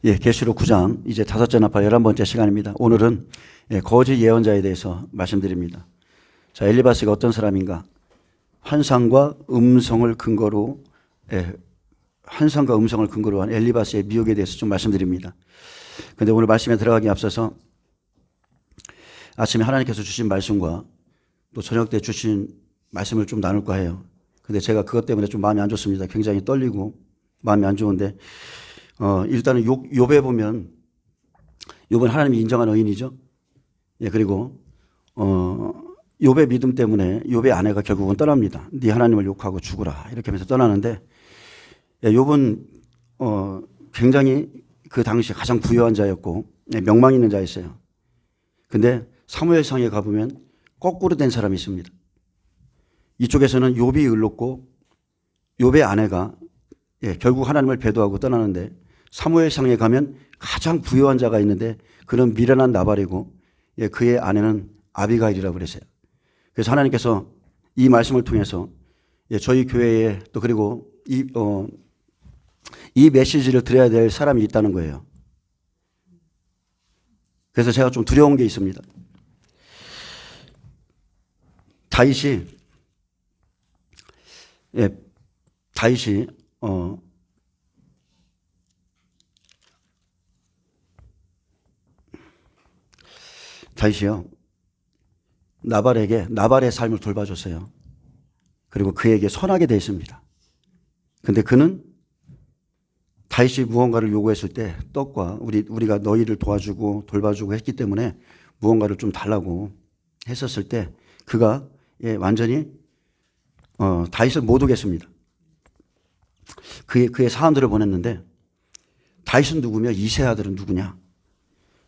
계시록 9장 이제 5째 나팔 11번째 시간입니다. 오늘은 거짓 예언자에 대해서 말씀드립니다. 자, 엘리바스가 어떤 사람인가? 환상과 음성을 근거로 한 엘리바스의 미혹에 대해서 좀 말씀드립니다. 그런데 오늘 말씀에 들어가기 앞서서 아침에 하나님께서 주신 말씀과 또 저녁 때 주신 말씀을 좀 나눌까 해요. 근데 제가 그것 때문에 좀 마음이 안 좋습니다. 굉장히 떨리고 마음이 안 좋은데 일단은 욥에 보면 욥은 하나님이 인정한 의인이죠. 그리고 욥의 믿음 때문에 욥의 아내가 결국은 떠납니다. 네 하나님을 욕하고 죽으라 이렇게 하면서 떠나는데 욥은 굉장히 그 당시 가장 부유한 자였고 명망 있는 자였어요. 근데 사무엘상에 가보면 거꾸로 된 사람이 있습니다. 이쪽에서는 욥이 의롭고 욥의 아내가 결국 하나님을 배도하고 떠나는데 사무엘상에 가면 가장 부유한 자가 있는데 그는 미련한 나발이고 그의 아내는 아비가일이라고 그랬어요. 그래서 하나님께서 이 말씀을 통해서 저희 교회에 또 그리고 이 메시지를 드려야 될 사람이 있다는 거예요. 그래서 제가 좀 두려운 게 있습니다. 다윗이 다윗이요 나발의 삶을 돌봐줬어요. 그리고 그에게 선하게 돼 있습니다. 근데 그는 다윗이 무언가를 요구했을 때 떡과 우리가 너희를 도와주고 돌봐주고 했기 때문에 무언가를 좀 달라고 했었을 때 그가 완전히 다윗을 못 오겠습니다. 그의 사람들을 보냈는데 다윗은 누구며 이세 아들은 누구냐?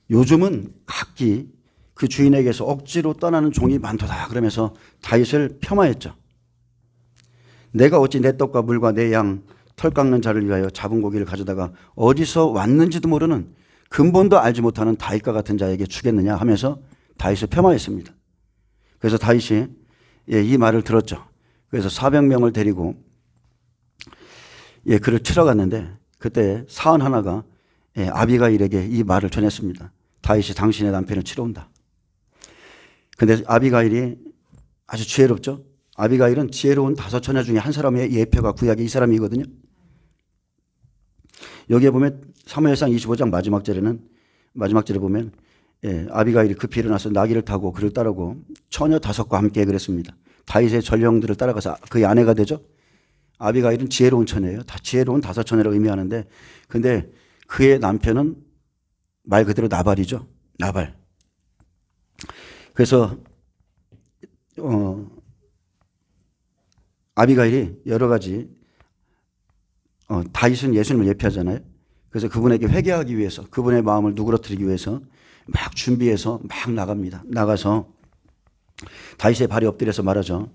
요즘은 각기 그 주인에게서 억지로 떠나는 종이 많도다 그러면서 다윗을 폄하했죠. 내가 어찌 내 떡과 물과 내 양 털 깎는 자를 위하여 잡은 고기를 가져다가 어디서 왔는지도 모르는 근본도 알지 못하는 다윗과 같은 자에게 주겠느냐 하면서 다윗을 폄하했습니다. 그래서 다윗이 이 말을 들었죠. 그래서 400명을 데리고 그를 치러 갔는데 그때 사원 하나가 아비가일에게 이 말을 전했습니다. 다윗이 당신의 남편을 치러 온다. 근데 아비가일이 아주 지혜롭죠. 아비가일은 지혜로운 5처녀 중에 한 사람의 예표가 구약의 이 사람이거든요. 여기에 보면 사무엘상 25장 마지막 절에 보면 아비가일이 급히 일어나서 나귀를 타고 그를 따르고 처녀 5과 함께 그랬습니다. 다윗의 전령들을 따라가서 그의 아내가 되죠. 아비가일은 지혜로운 처녀예요. 다 지혜로운 5처녀라고 의미하는데 근데 그의 남편은 말 그대로 나발이죠. 나발. 그래서 아비가일이 여러 가지 다윗은 예수님을 예표하잖아요. 그래서 그분에게 회개하기 위해서 그분의 마음을 누그러뜨리기 위해서 막 준비해서 막 나갑니다. 나가서 다윗의 발에 엎드려서 말하죠.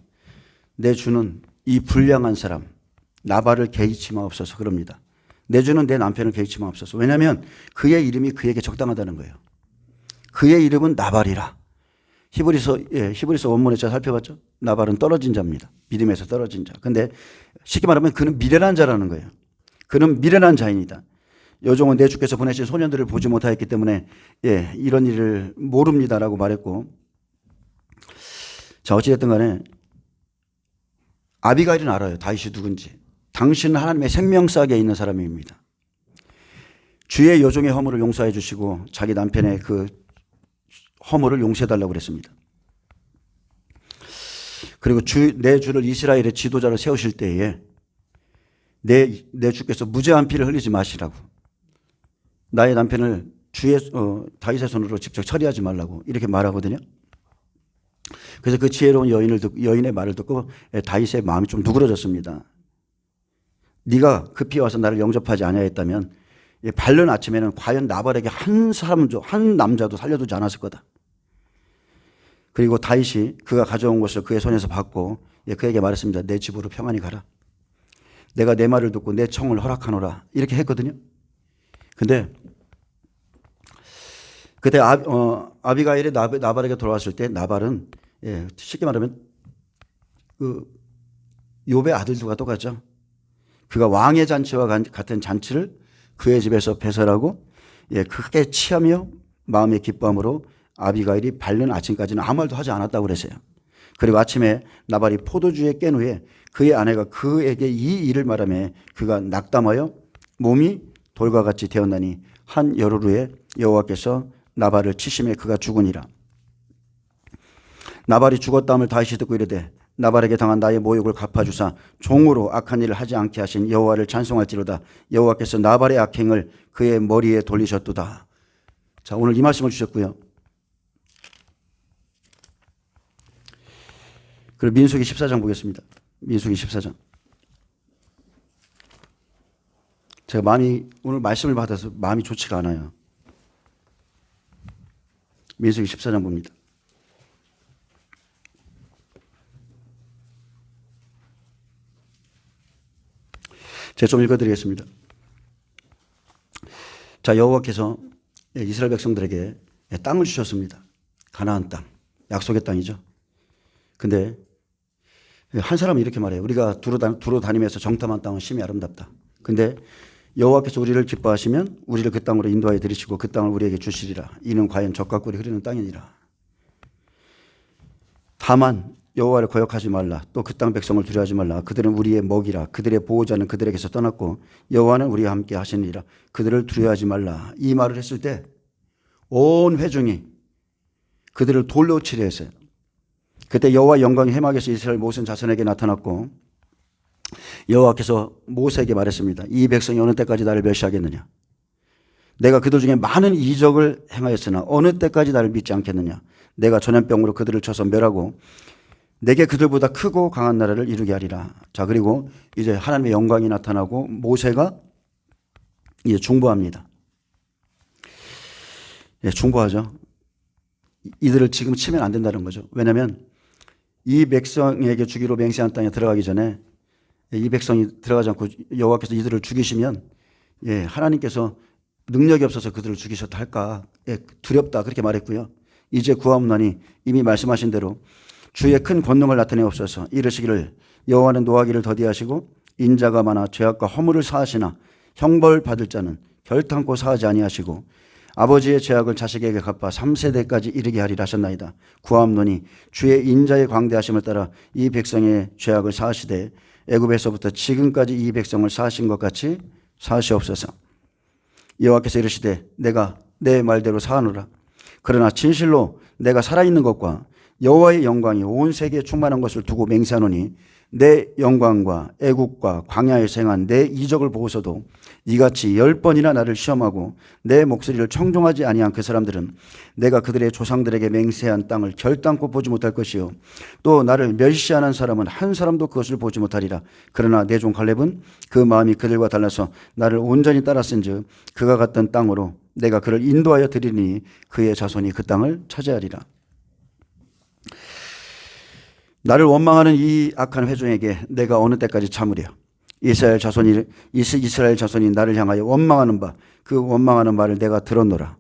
내 주는 이 불량한 사람 나발을 개의치 마옵소서 그럽니다. 내 주는 내 남편을 개의치 마옵소서. 왜냐하면 그의 이름이 그에게 적당하다는 거예요. 그의 이름은 나발이라. 히브리서 원문에 제가 살펴봤죠. 나발은 떨어진 자입니다. 믿음에서 떨어진 자. 근데 쉽게 말하면 그는 미련한 자라는 거예요. 그는 미련한 자입니다. 여종은 내 주께서 보내신 소년들을 보지 못하였기 때문에 이런 일을 모릅니다라고 말했고, 자 어찌됐든 간에 아비가일은 알아요. 다윗이 누군지. 당신은 하나님의 생명싸게 있는 사람입니다. 주의 여종의 허물을 용서해 주시고 자기 남편의 그 허물을 용서해달라고 그랬습니다. 그리고 내 주를 이스라엘의 지도자로 세우실 때에 내 주께서 무죄한 피를 흘리지 마시라고. 나의 남편을 다윗의 손으로 직접 처리하지 말라고 이렇게 말하거든요. 그래서 그 지혜로운 여인의 말을 듣고 다윗의 마음이 좀 누그러졌습니다. 네가 급히 와서 나를 영접하지 아니하였다면 밝는 아침에는 과연 나발에게 한 남자도 살려두지 않았을 거다. 그리고 다윗이 그가 가져온 것을 그의 손에서 받고 그에게 말했습니다. 내 집으로 평안히 가라. 내가 내 말을 듣고 내 청을 허락하노라. 이렇게 했거든요. 근데 그때 아비가일이 나발에게 돌아왔을 때 나발은 쉽게 말하면 그 욥의 아들들과 똑같죠. 그가 왕의 잔치와 같은 잔치를 그의 집에서 배설하고 크게 취하며 마음의 기뻐함으로 아비가일이 밝는 아침까지는 아무 말도 하지 않았다고 그랬어요. 그리고 아침에 나발이 포도주에 깬 후에 그의 아내가 그에게 이 일을 말하며 그가 낙담하여 몸이 돌과 같이 되었나니 한 열흘 후에 여호와께서 나발을 치심에 그가 죽으니라. 나발이 죽었다함을 다윗이 듣고 이르되 나발에게 당한 나의 모욕을 갚아주사 종으로 악한 일을 하지 않게 하신 여호와를 찬송할지로다. 여호와께서 나발의 악행을 그의 머리에 돌리셨도다. 자, 오늘 이 말씀을 주셨고요. 그리고 민수기 14장 보겠습니다. 민수기 14장. 제가 오늘 말씀을 받아서 마음이 좋지가 않아요. 민수기 14장 봅니다. 제가 좀 읽어드리겠습니다. 자, 여호와께서 이스라엘 백성들에게 땅을 주셨습니다. 가나안 땅, 약속의 땅이죠. 근데 한 사람은 이렇게 말해요. 우리가 두루 다니면서 정탐한 땅은 심히 아름답다. 근데 여호와께서 우리를 기뻐하시면 우리를 그 땅으로 인도하여 들이시고 그 땅을 우리에게 주시리라. 이는 과연 젖과 꿀이 흐르는 땅이니라. 다만 여호와를 거역하지 말라. 또 그 땅 백성을 두려워하지 말라. 그들은 우리의 먹이라. 그들의 보호자는 그들에게서 떠났고 여호와는 우리와 함께 하시니라. 그들을 두려워하지 말라. 이 말을 했을 때 온 회중이 그들을 돌로 치려 했어요. 그때 여호와 영광이 해막에서 이스라엘 모든 자손에게 나타났고 여호와께서 모세에게 말했습니다. 이 백성이 어느 때까지 나를 멸시하겠느냐. 내가 그들 중에 많은 이적을 행하였으나 어느 때까지 나를 믿지 않겠느냐. 내가 전염병으로 그들을 쳐서 멸하고 내게 그들보다 크고 강한 나라를 이루게 하리라. 자, 그리고 이제 하나님의 영광이 나타나고 모세가 이제 중보합니다. 중보하죠. 이들을 지금 치면 안 된다는 거죠. 왜냐하면 이 백성에게 주기로 맹세한 땅에 들어가기 전에 이 백성이 들어가지 않고 여호와께서 이들을 죽이시면 하나님께서 능력이 없어서 그들을 죽이셨다 할까. 두렵다 그렇게 말했고요. 이제 구하옵나니 이미 말씀하신 대로 주의 큰 권능을 나타내옵소서. 이르시기를 여호와는 노하기를 더디하시고 인자가 많아 죄악과 허물을 사하시나 형벌 받을 자는 결탄코 사하지 아니하시고 아버지의 죄악을 자식에게 갚아 3세대까지 이르게 하리라 하셨나이다. 구하옵노니 주의 인자의 광대하심을 따라 이 백성의 죄악을 사하시되 애굽에서부터 지금까지 이 백성을 사하신 것 같이 사하시옵소서. 여호와께서 이르시되 내가 내 말대로 사하노라. 그러나 진실로 내가 살아있는 것과 여호와의 영광이 온 세계에 충만한 것을 두고 맹세하노니 내 영광과 애국과 광야에서 행한 내 이적을 보고서도 이같이 10번이나 나를 시험하고 내 목소리를 청종하지 아니한 그 사람들은 내가 그들의 조상들에게 맹세한 땅을 결단코 보지 못할 것이요 또 나를 멸시하는 사람은 한 사람도 그것을 보지 못하리라. 그러나 내 종 갈렙은 그 마음이 그들과 달라서 나를 온전히 따랐은즉 그가 갔던 땅으로 내가 그를 인도하여 드리니 그의 자손이 그 땅을 차지하리라. 나를 원망하는 이 악한 회중에게 내가 어느 때까지 참으랴. 이스라엘 자손이 나를 향하여 원망하는 바 그 원망하는 말을 내가 들었노라.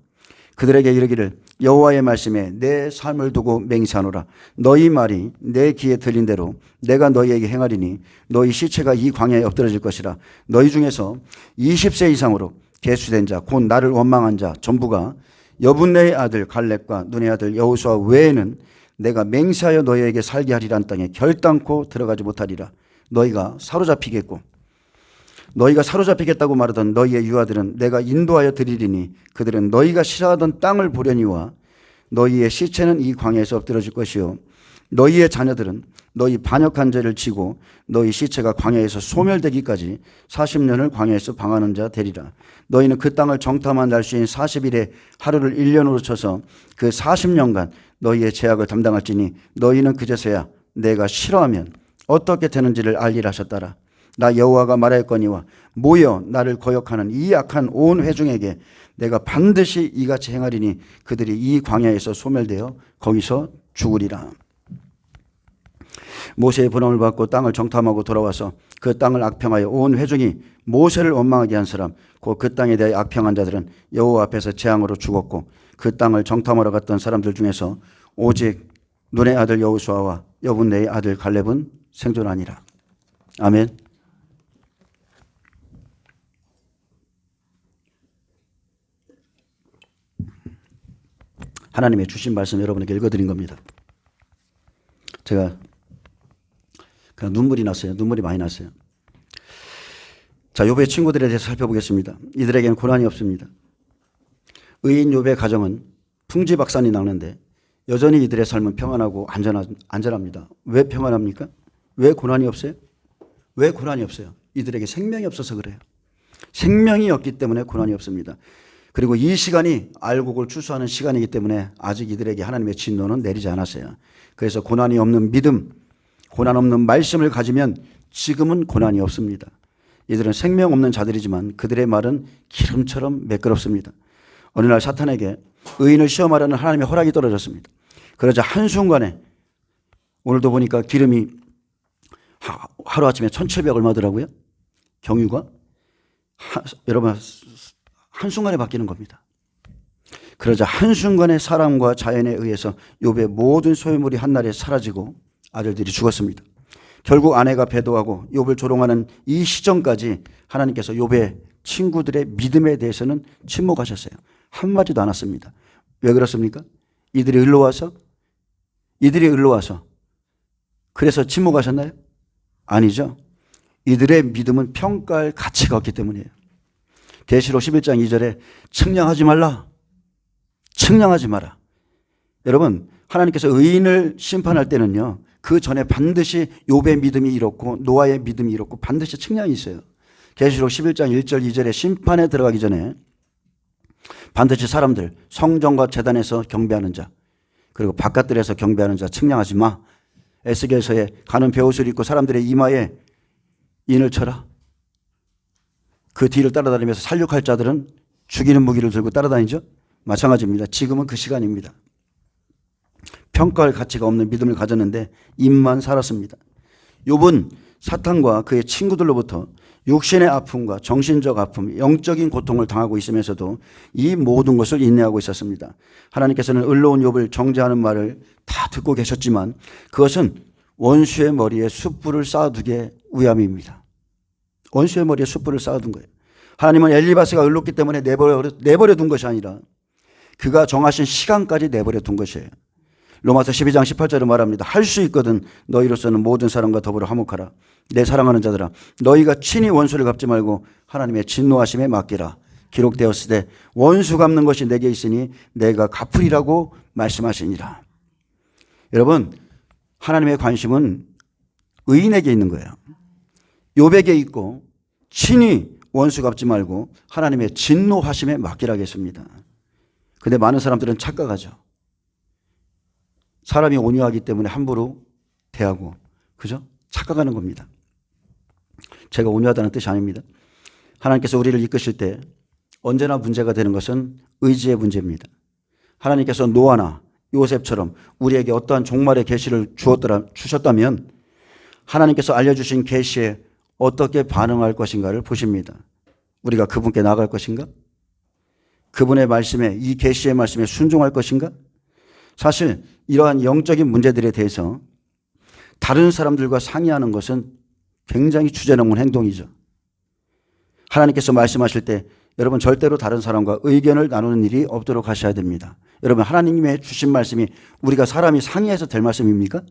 그들에게 이르기를 여호와의 말씀에 내 삶을 두고 맹세하노라. 너희 말이 내 귀에 들린 대로 내가 너희에게 행하리니 너희 시체가 이 광야에 엎드러질 것이라. 너희 중에서 20세 이상으로 계수된 자 곧 나를 원망한 자 전부가 여분네의 아들 갈렙과 눈의 아들 여호수아 외에는 내가 맹세하여 너희에게 살게 하리란 땅에 결단코 들어가지 못하리라. 너희가 사로잡히겠다고 말하던 너희의 유아들은 내가 인도하여 드리리니 그들은 너희가 싫어하던 땅을 보려니와 너희의 시체는 이 광야에서 엎드러질 것이요 너희의 자녀들은 너희 반역한 죄를 지고 너희 시체가 광야에서 소멸되기까지 40년을 광야에서 방하는 자 되리라. 너희는 그 땅을 정탐한 날수인 40일에 하루를 1년으로 쳐서 그 40년간 너희의 죄악을 담당할지니 너희는 그제서야 내가 싫어하면 어떻게 되는지를 알리라 하셨더라. 나 여호와가 말하였거니와 모여 나를 거역하는 이 악한 온 회중에게 내가 반드시 이같이 행하리니 그들이 이 광야에서 소멸되어 거기서 죽으리라. 모세의 분함을 받고 땅을 정탐하고 돌아와서 그 땅을 악평하여 온 회중이 모세를 원망하게 한 사람 곧 그 땅에 대해 악평한 자들은 여호와 앞에서 재앙으로 죽었고 그 땅을 정탐하러 갔던 사람들 중에서 오직 눈의 아들 여호수아와 여분네의 아들 갈렙은 생존하니라. 아멘. 하나님의 주신 말씀 여러분에게 읽어드린 겁니다. 제가 그냥 눈물이 났어요. 눈물이 많이 났어요. 자, 욥의 친구들에 대해서 살펴보겠습니다. 이들에게는 고난이 없습니다. 의인 욥의 가정은 풍지박산이 나는데 여전히 이들의 삶은 평안하고 안전합니다. 왜 평안합니까? 왜 고난이 없어요? 왜 고난이 없어요? 이들에게 생명이 없어서 그래요. 생명이 없기 때문에 고난이 없습니다. 그리고 이 시간이 알곡을 추수하는 시간이기 때문에 아직 이들에게 하나님의 진노는 내리지 않았어요. 그래서 고난이 없는 믿음, 고난 없는 말씀을 가지면 지금은 고난이 없습니다. 이들은 생명 없는 자들이지만 그들의 말은 기름처럼 매끄럽습니다. 어느 날 사탄에게 의인을 시험하려는 하나님의 허락이 떨어졌습니다. 그러자 한순간에 오늘도 보니까 기름이 하루아침에 1,700 얼마더라고요. 경유가. 여러분 한순간에 바뀌는 겁니다. 그러자 한순간에 사람과 자연에 의해서 욥의 모든 소유물이 한날에 사라지고 아들들이 죽었습니다. 결국 아내가 배도하고 욥을 조롱하는 이 시점까지 하나님께서 욥의 친구들의 믿음에 대해서는 침묵하셨어요. 한마디도 안 했습니다. 왜 그렇습니까? 이들이 일러와서 그래서 침묵하셨나요? 아니죠. 이들의 믿음은 평가할 가치가 없기 때문이에요. 계시록 11장 2절에 측량하지 말라. 측량하지 마라. 여러분, 하나님께서 의인을 심판할 때는요, 그 전에 반드시 욥의 믿음이 이렇고 노아의 믿음이 이렇고 반드시 측량이 있어요. 계시록 11장 1절 2절에 심판에 들어가기 전에 반드시 사람들, 성전과 제단에서 경배하는 자, 그리고 바깥들에서 경배하는 자 측량하지 마. 에스겔서에 가는 베옷을 입고 사람들의 이마에 인을 쳐라. 그 뒤를 따라다니면서 살육할 자들은 죽이는 무기를 들고 따라다니죠. 마찬가지입니다. 지금은 그 시간입니다. 평가할 가치가 없는 믿음을 가졌는데 입만 살았습니다. 욥은 사탄과 그의 친구들로부터 육신의 아픔과 정신적 아픔, 영적인 고통을 당하고 있으면서도 이 모든 것을 인내하고 있었습니다. 하나님께서는 의로운 욥을 정죄하는 말을 다 듣고 계셨지만 그것은 원수의 머리에 숯불을 쌓아두게 위함입니다. 원수의 머리에 숯불을 쌓아둔 거예요. 하나님은 엘리바스가 의롭기 때문에 내버려 둔 것이 아니라 그가 정하신 시간까지 내버려 둔 것이에요. 로마서 12장 18절에 말합니다. 할 수 있거든 너희로서는 모든 사람과 더불어 화목하라. 내 사랑하는 자들아, 너희가 친히 원수를 갚지 말고 하나님의 진노하심에 맡기라. 기록되었을 때 원수 갚는 것이 내게 있으니 내가 갚으리라고 말씀하시니라. 여러분, 하나님의 관심은 의인에게 있는 거예요. 욥에게 있고 친히 원수 갚지 말고 하나님의 진노하심에 맡기라겠습니다. 그런데 많은 사람들은 착각하죠. 사람이 온유하기 때문에 함부로 대하고, 그죠? 착각하는 겁니다. 제가 온유하다는 뜻이 아닙니다. 하나님께서 우리를 이끄실 때 언제나 문제가 되는 것은 의지의 문제입니다. 하나님께서 노아나 요셉처럼 우리에게 어떠한 종말의 계시를 주셨다면 하나님께서 알려주신 계시에 어떻게 반응할 것인가를 보십니다. 우리가 그분께 나아갈 것인가? 그분의 말씀에, 이 계시의 말씀에 순종할 것인가? 사실 이러한 영적인 문제들에 대해서 다른 사람들과 상의하는 것은 굉장히 주제넘은 행동이죠. 하나님께서 말씀하실 때 여러분 절대로 다른 사람과 의견을 나누는 일이 없도록 하셔야 됩니다. 여러분, 하나님의 주신 말씀이 우리가 사람이 상의해서 될 말씀입니까?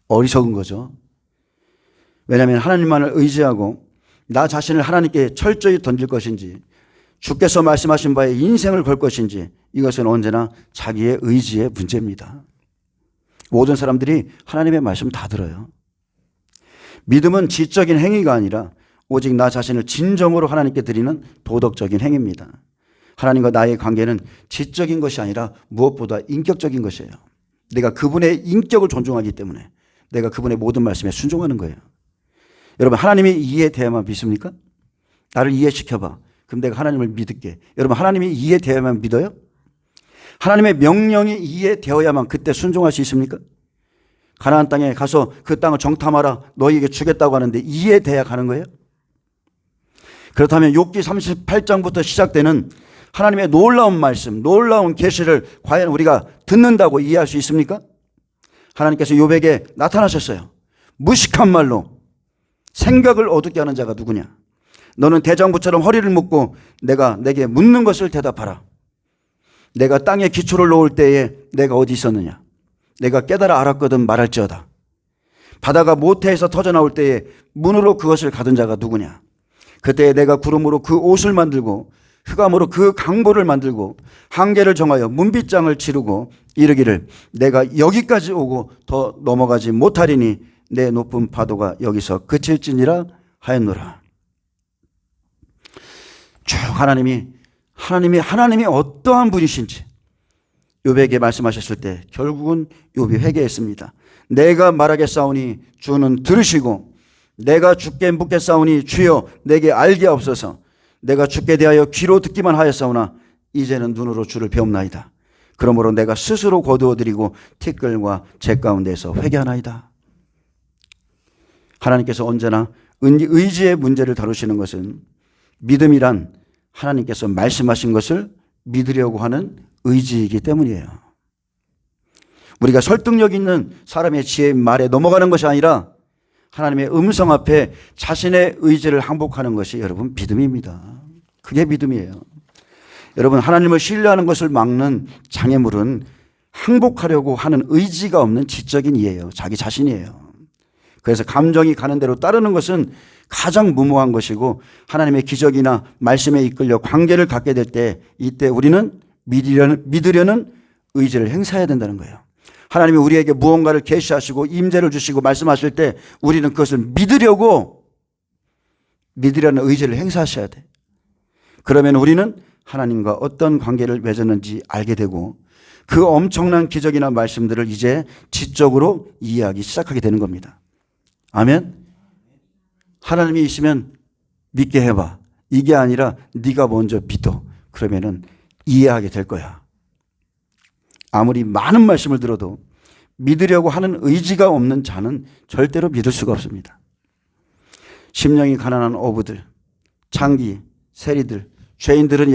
어리석은 거죠. 왜냐하면 하나님만을 의지하고 나 자신을 하나님께 철저히 던질 것인지 주께서 말씀하신 바에 인생을 걸 것인지 이것은 언제나 자기의 의지의 문제입니다. 모든 사람들이 하나님의 말씀 다 들어요. 믿음은 지적인 행위가 아니라 오직 나 자신을 진정으로 하나님께 드리는 도덕적인 행위입니다. 하나님과 나의 관계는 지적인 것이 아니라 무엇보다 인격적인 것이에요. 내가 그분의 인격을 존중하기 때문에 내가 그분의 모든 말씀에 순종하는 거예요. 여러분, 하나님이 이해되어야만 믿습니까? 나를 이해시켜봐. 그럼 내가 하나님을 믿을게. 여러분, 하나님이 이해되어야만 믿어요? 하나님의 명령이 이해되어야만 그때 순종할 수 있습니까? 가나안 땅에 가서 그 땅을 정탐하라 너희에게 주겠다고 하는데 이해돼야 가는 거예요? 그렇다면 욥기 38장부터 시작되는 하나님의 놀라운 말씀, 놀라운 계시를 과연 우리가 듣는다고 이해할 수 있습니까? 하나님께서 욥에게 나타나셨어요. 무식한 말로 생각을 어둡게 하는 자가 누구냐? 너는 대장부처럼 허리를 묶고 내가 내게 묻는 것을 대답하라. 내가 땅에 기초를 놓을 때에 내가 어디 있었느냐? 내가 깨달아 알았거든 말할지어다. 바다가 모태에서 터져나올 때에 문으로 그것을 가둔 자가 누구냐? 그때 내가 구름으로 그 옷을 만들고 흑암으로 그 강보를 만들고 한계를 정하여 문빗장을 치르고 이르기를 내가 여기까지 오고 더 넘어가지 못하리니 내 높은 파도가 여기서 그칠지니라 하였노라. 쭉 하나님이 어떠한 분이신지 욥에게 말씀하셨을 때 결국은 욥이 회개했습니다. 내가 말하겠사오니 주는 들으시고 내가 주께 묻겠사오니 주여 내게 알게 하옵소서. 내가 주께 대하여 귀로 듣기만 하였사오나 이제는 눈으로 주를 배움나이다. 그러므로 내가 스스로 거두어드리고 티끌과 재 가운데서 회개하나이다. 하나님께서 언제나 의지의 문제를 다루시는 것은 믿음이란 하나님께서 말씀하신 것을 믿으려고 하는 의지이기 때문이에요. 우리가 설득력 있는 사람의 지혜의 말에 넘어가는 것이 아니라 하나님의 음성 앞에 자신의 의지를 항복하는 것이 여러분 믿음입니다. 그게 믿음이에요. 여러분 하나님을 신뢰하는 것을 막는 장애물은 항복하려고 하는 의지가 없는 지적인 이예요. 자기 자신이에요. 그래서 감정이 가는 대로 따르는 것은 가장 무모한 것이고 하나님의 기적이나 말씀에 이끌려 관계를 갖게 될 때 이때 우리는 믿으려는 의지를 행사해야 된다는 거예요. 하나님이 우리에게 무언가를 계시하시고 임재를 주시고 말씀하실 때 우리는 그것을 믿으려는 의지를 행사하셔야 돼. 그러면 우리는 하나님과 어떤 관계를 맺었는지 알게 되고 그 엄청난 기적이나 말씀들을 이제 지적으로 이해하기 시작하게 되는 겁니다. 아멘. 하나님이 있으면 믿게 해봐. 이게 아니라 네가 먼저 믿어. 그러면은 이해하게 될 거야. 아무리 많은 말씀을 들어도 믿으려고 하는 의지가 없는 자는 절대로 믿을 수가 없습니다. 심령이 가난한 어부들, 창기, 세리들, 죄인들은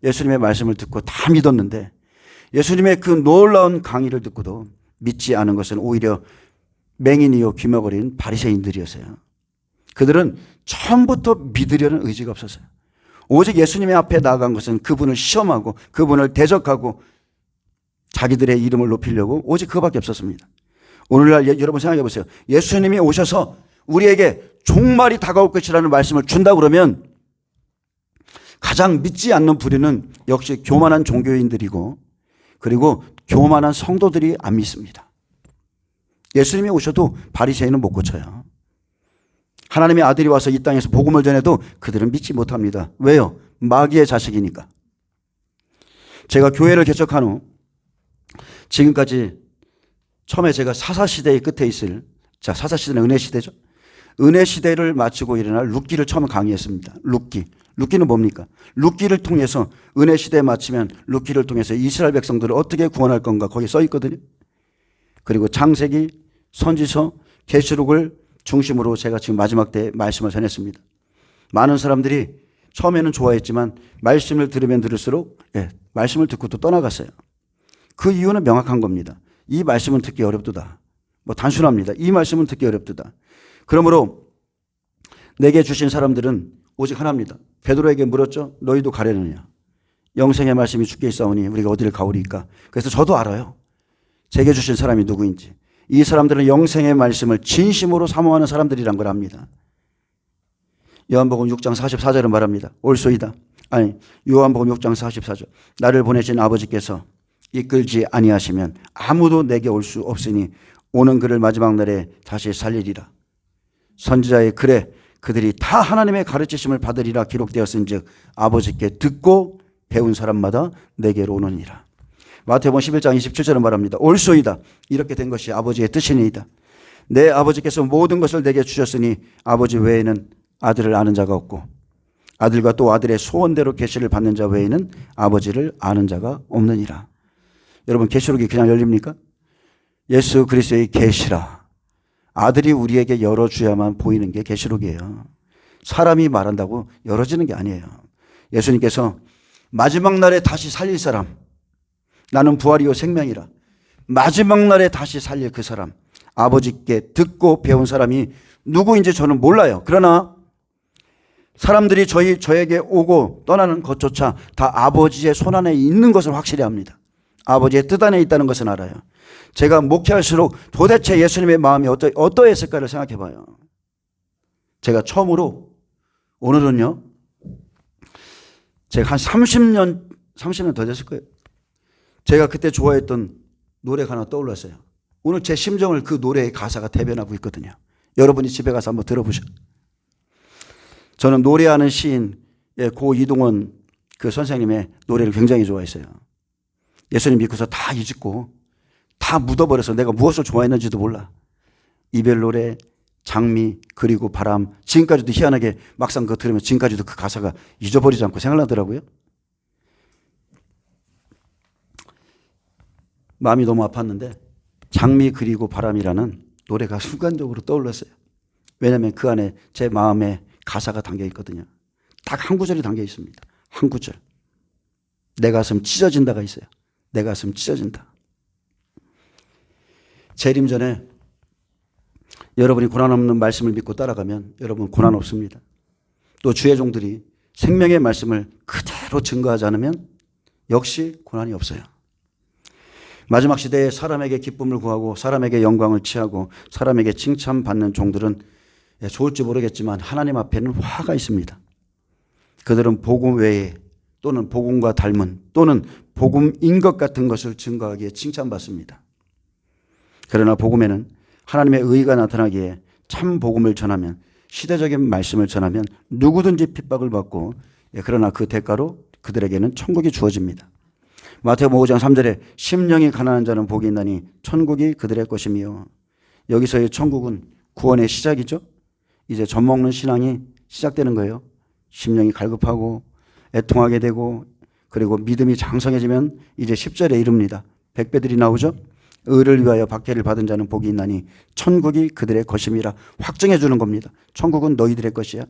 예수님의 말씀을 듣고 다 믿었는데 예수님의 그 놀라운 강의를 듣고도 믿지 않은 것은 오히려 맹인이요 귀머거리인 바리새인들이었어요. 그들은 처음부터 믿으려는 의지가 없었어요. 오직 예수님의 앞에 나아간 것은 그분을 시험하고 그분을 대적하고 자기들의 이름을 높이려고 오직 그거밖에 없었습니다. 오늘날 여러분 생각해 보세요. 예수님이 오셔서 우리에게 종말이 다가올 것이라는 말씀을 준다 그러면 가장 믿지 않는 부류는 역시 교만한 종교인들이고 그리고 교만한 성도들이 안 믿습니다. 예수님이 오셔도 바리새인은 못 고쳐요. 하나님의 아들이 와서 이 땅에서 복음을 전해도 그들은 믿지 못합니다. 왜요? 마귀의 자식이니까. 제가 교회를 개척한 후 지금까지 처음에 제가 사사시대의 끝에 있을 사사시대는 은혜시대죠. 은혜시대를 마치고 일어날 룻기를 처음 강의했습니다. 룻기는 뭡니까? 룻기를 통해서 은혜시대에 마치면 룻기를 통해서 이스라엘 백성들을 어떻게 구원할 건가 거기 써 있거든요. 그리고 창세기, 선지서, 계시록을 중심으로 제가 지금 마지막 때 말씀을 전했습니다. 많은 사람들이 처음에는 좋아했지만 말씀을 들으면 들을수록 말씀을 듣고 또 떠나갔어요. 그 이유는 명확한 겁니다. 이 말씀은 듣기 어렵도다. 단순합니다. 이 말씀은 듣기 어렵도다. 그러므로 내게 주신 사람들은 오직 하나입니다. 베드로에게 물었죠. 너희도 가려느냐. 영생의 말씀이 주께 있사오니 우리가 어디를 가오리까. 그래서 저도 알아요. 제게 주신 사람이 누구인지. 이 사람들은 영생의 말씀을 진심으로 사모하는 사람들이란 걸 압니다. 요한복음 6장 44절은 말합니다. 올소이다. 요한복음 6장 44절. 나를 보내신 아버지께서 이끌지 아니하시면 아무도 내게 올 수 없으니 오는 그를 마지막 날에 다시 살리리라. 선지자의 글에 그들이 다 하나님의 가르치심을 받으리라 기록되었은즉 아버지께 듣고 배운 사람마다 내게로 오느니라. 마태복음 11장 27절은 말합니다. 올소이다. 이렇게 된 것이 아버지의 뜻이니이다. 내 아버지께서 모든 것을 내게 주셨으니 아버지 외에는 아들을 아는 자가 없고 아들과 또 아들의 소원대로 계시를 받는 자 외에는 아버지를 아는 자가 없느니라. 여러분 계시록이 그냥 열립니까? 예수 그리스도의 계시라. 아들이 우리에게 열어줘야만 보이는 게 계시록이에요. 사람이 말한다고 열어지는 게 아니에요. 예수님께서 마지막 날에 다시 살릴 사람, 나는 부활이요 생명이라. 마지막 날에 다시 살릴 그 사람, 아버지께 듣고 배운 사람이 누구인지 저는 몰라요. 그러나 사람들이 저에게 오고 떠나는 것조차 다 아버지의 손안에 있는 것을 확실히 합니다. 아버지의 뜻 안에 있다는 것은 알아요. 제가 목회할수록 도대체 예수님의 마음이 어떠했을까를 생각해 봐요. 제가 처음으로 오늘은요, 제가 한 30년 더 됐을 거예요. 제가 그때 좋아했던 노래가 하나 떠올랐어요. 오늘 제 심정을 그 노래의 가사가 대변하고 있거든요. 여러분이 집에 가서 한번 들어보세요. 저는 노래하는 시인 고 이동원 그 선생님의 노래를 굉장히 좋아했어요. 예수님 믿고서 다 잊고 다 묻어버려서 내가 무엇을 좋아했는지도 몰라. 이별 노래, 장미, 그리고 바람, 지금까지도 희한하게 막상 그거 들으면 지금까지도 그 가사가 잊어버리지 않고 생각나더라고요. 마음이 너무 아팠는데 장미 그리고 바람이라는 노래가 순간적으로 떠올랐어요. 왜냐하면 그 안에 제 마음에 가사가 담겨 있거든요. 딱 한 구절이 담겨 있습니다. 한 구절. 내 가슴 찢어진다가 있어요. 내 가슴 찢어진다. 재림 전에 여러분이 고난 없는 말씀을 믿고 따라가면 여러분 고난 없습니다. 또 주의 종들이 생명의 말씀을 그대로 증거하지 않으면 역시 고난이 없어요. 마지막 시대에 사람에게 기쁨을 구하고 사람에게 영광을 취하고 사람에게 칭찬받는 종들은 좋을지 모르겠지만 하나님 앞에는 화가 있습니다. 그들은 복음 외에 또는 복음과 닮은 또는 복음인 것 같은 것을 증거하기에 칭찬받습니다. 그러나 복음에는 하나님의 의가 나타나기에 참 복음을 전하면 시대적인 말씀을 전하면 누구든지 핍박을 받고 그러나 그 대가로 그들에게는 천국이 주어집니다. 마태복음 5장 3절에 심령이 가난한 자는 복이 있나니 천국이 그들의 것이며 여기서의 천국은 구원의 시작이죠. 이제 젖먹는 신앙이 시작되는 거예요. 심령이 갈급하고 애통하게 되고 그리고 믿음이 장성해지면 이제 10절에 이릅니다. 백배들이 나오죠. 의를 위하여 박해를 받은 자는 복이 있나니 천국이 그들의 것임이라 확정해 주는 겁니다. 천국은 너희들의 것이야.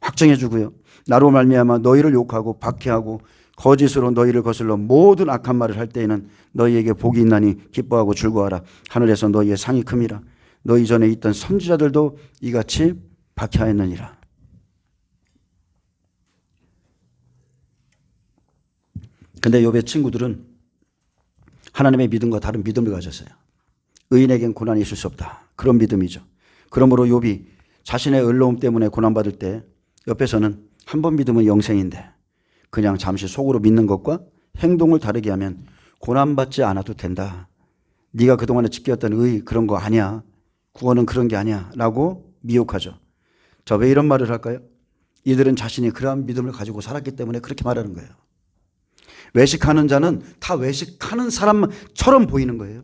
확정해 주고요. 나로 말미암아 너희를 욕하고 박해하고 거짓으로 너희를 거슬러 모든 악한 말을 할 때에는 너희에게 복이 있나니 기뻐하고 즐거워하라. 하늘에서 너희의 상이 큼이라. 너희 전에 있던 선지자들도 이같이 박해하였느니라. 근데 욥의 친구들은 하나님의 믿음과 다른 믿음을 가졌어요. 의인에겐 고난이 있을 수 없다. 그런 믿음이죠. 그러므로 욥이 자신의 의로움 때문에 고난받을 때 옆에서는 한 번 믿으면 영생인데 그냥 잠시 속으로 믿는 것과 행동을 다르게 하면 고난받지 않아도 된다. 네가 그동안에 지켰던 의 그런 거 아니야. 구원은 그런 게 아니야. 라고 미혹하죠. 자, 왜 이런 말을 할까요? 이들은 자신이 그러한 믿음을 가지고 살았기 때문에 그렇게 말하는 거예요. 외식하는 자는 다 외식하는 사람처럼 보이는 거예요.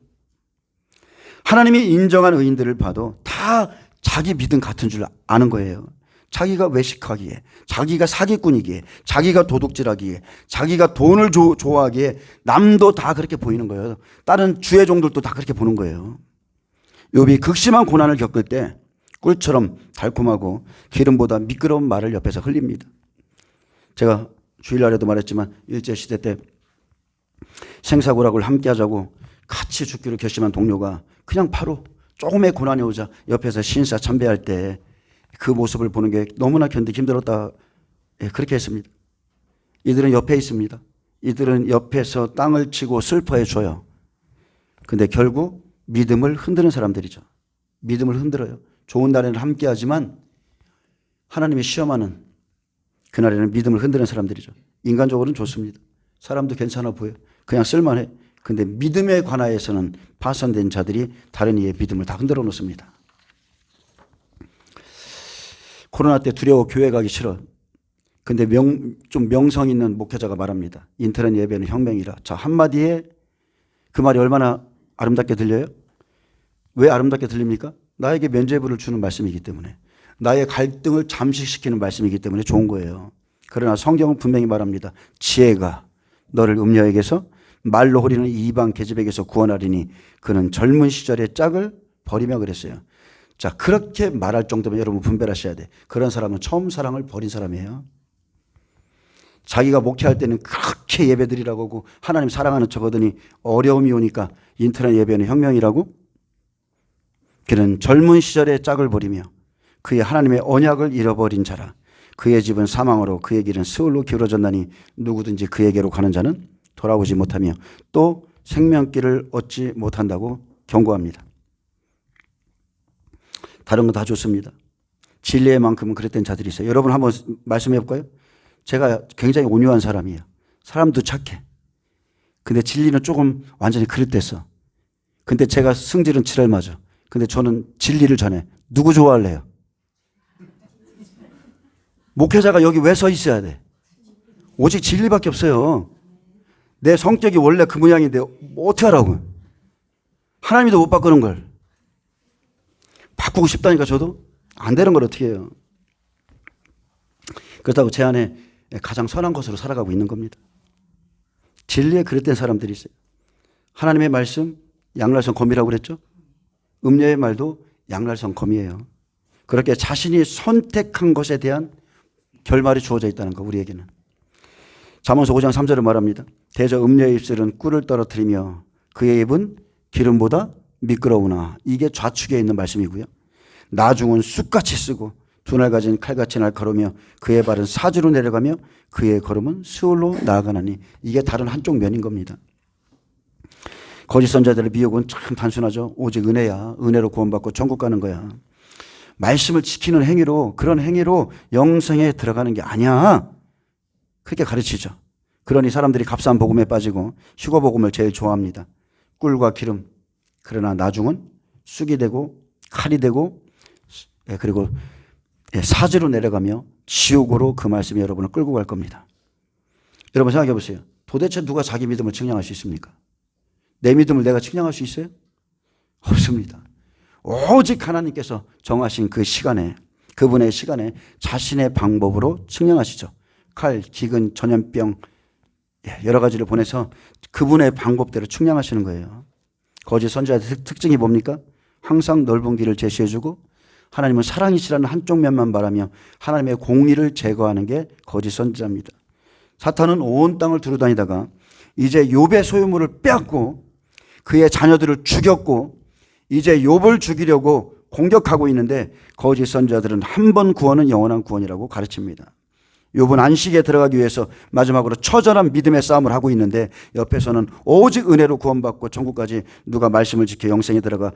하나님이 인정한 의인들을 봐도 다 자기 믿음 같은 줄 아는 거예요. 자기가 외식하기에, 자기가 사기꾼이기에, 자기가 도둑질하기에, 자기가 돈을 좋아하기에 남도 다 그렇게 보이는 거예요. 다른 주의 종들도 다 그렇게 보는 거예요. 욥이 극심한 고난을 겪을 때 꿀처럼 달콤하고 기름보다 미끄러운 말을 옆에서 흘립니다. 제가 주일날에도 말했지만 일제시대 때 생사고락을 함께 하자고 같이 죽기로 결심한 동료가 그냥 바로 조금의 고난이 오자 옆에서 신사 참배할 때 그 모습을 보는 게 너무나 견디기 힘들었다. 그렇게 했습니다. 이들은 옆에 있습니다. 이들은 옆에서 땅을 치고 슬퍼해 줘요. 근데 결국 믿음을 흔드는 사람들이죠. 믿음을 흔들어요. 좋은 날에는 함께 하지만 하나님이 시험하는 그날에는 믿음을 흔드는 사람들이죠. 인간적으로는 좋습니다. 사람도 괜찮아 보여. 그냥 쓸만해. 근데 믿음에 관하여서는 파손된 자들이 다른 이의 믿음을 다 흔들어 놓습니다. 코로나 때 두려워 교회 가기 싫어. 근데 좀 명성 있는 목회자가 말합니다. 인터넷 예배는 혁명이라. 자, 한마디에 그 말이 얼마나 아름답게 들려요? 왜 아름답게 들립니까? 나에게 면죄부를 주는 말씀이기 때문에. 나의 갈등을 잠식시키는 말씀이기 때문에 좋은 거예요. 그러나 성경은 분명히 말합니다. 지혜가 너를 음녀에게서 말로 호리는 이방 계집에게서 구원하리니 그는 젊은 시절의 짝을 버리며 그랬어요. 자, 그렇게 말할 정도면 여러분 분별하셔야 돼. 그런 사람은 처음 사랑을 버린 사람이에요. 자기가 목회할 때는 그렇게 예배드리라고 하고 하나님 사랑하는 척 하더니 어려움이 오니까 인터넷 예배는 혁명이라고? 그는 젊은 시절의 짝을 버리며 그의 하나님의 언약을 잃어버린 자라. 그의 집은 사망으로 그의 길은 스올로 기울어졌나니 누구든지 그에게로 가는 자는 돌아오지 못하며 또 생명길을 얻지 못한다고 경고합니다. 다른 건 다 좋습니다. 진리의 만큼은 그랬던 자들이 있어요. 여러분 한번 말씀해 볼까요? 제가 굉장히 온유한 사람이에요. 사람도 착해. 근데 진리는 조금 완전히 그릇됐어. 근데 제가 승질은 지랄 맞아. 근데 저는 진리를 전해. 누구 좋아할래요? 목회자가 여기 왜 서 있어야 돼? 오직 진리밖에 없어요. 내 성격이 원래 그 모양인데 뭐 어떻게 하라고? 하나님도 못 바꾸는 걸. 바꾸고 싶다니까 저도. 안 되는 걸 어떻게 해요? 그렇다고 제 안에 가장 선한 것으로 살아가고 있는 겁니다. 진리에 그릇된 사람들이 있어요. 하나님의 말씀, 양날선 검이라고 그랬죠? 음녀의 말도 양날선 검이에요. 그렇게 자신이 선택한 것에 대한 결말이 주어져 있다는 거, 우리에게는. 잠언서 5장 3절을 말합니다. 대저 음녀의 입술은 꿀을 떨어뜨리며 그의 입은 기름보다 미끄러우나. 이게 좌측에 있는 말씀이고요. 나중은 쑥같이 쓰고 두 날 가진 칼같이 날카로우며 그의 발은 사지로 내려가며 그의 걸음은 스올로 나아가나니. 이게 다른 한쪽 면인 겁니다. 거짓 선자들의 미혹은 참 단순하죠. 오직 은혜야. 은혜로 구원받고 천국 가는 거야. 말씀을 지키는 행위로, 그런 행위로 영생에 들어가는 게 아니야. 그렇게 가르치죠. 그러니 사람들이 값싼 복음에 빠지고 휴거 복음을 제일 좋아합니다. 꿀과 기름. 그러나 나중은 쑥이 되고 칼이 되고 그리고 사지로 내려가며 지옥으로 그 말씀이 여러분을 끌고 갈 겁니다. 여러분 생각해 보세요. 도대체 누가 자기 믿음을 측량할 수 있습니까? 내 믿음을 내가 측량할 수 있어요? 없습니다. 오직 하나님께서 정하신 그 시간에, 그분의 시간에 자신의 방법으로 측량하시죠. 칼, 기근, 전염병 여러 가지를 보내서 그분의 방법대로 측량하시는 거예요. 거짓 선지자의 특징이 뭡니까? 항상 넓은 길을 제시해주고 하나님은 사랑이시라는 한쪽 면만 바라며 하나님의 공의를 제거하는 게 거짓 선지자입니다. 사탄은 온 땅을 두루다니다가 이제 욥의 소유물을 빼앗고 그의 자녀들을 죽였고 이제 욥을 죽이려고 공격하고 있는데 거짓 선지자들은 한 번 구원은 영원한 구원이라고 가르칩니다. 욥은 안식에 들어가기 위해서 마지막으로 처절한 믿음의 싸움을 하고 있는데 옆에서는 오직 은혜로 구원받고 천국까지 누가 말씀을 지켜 영생에 들어가.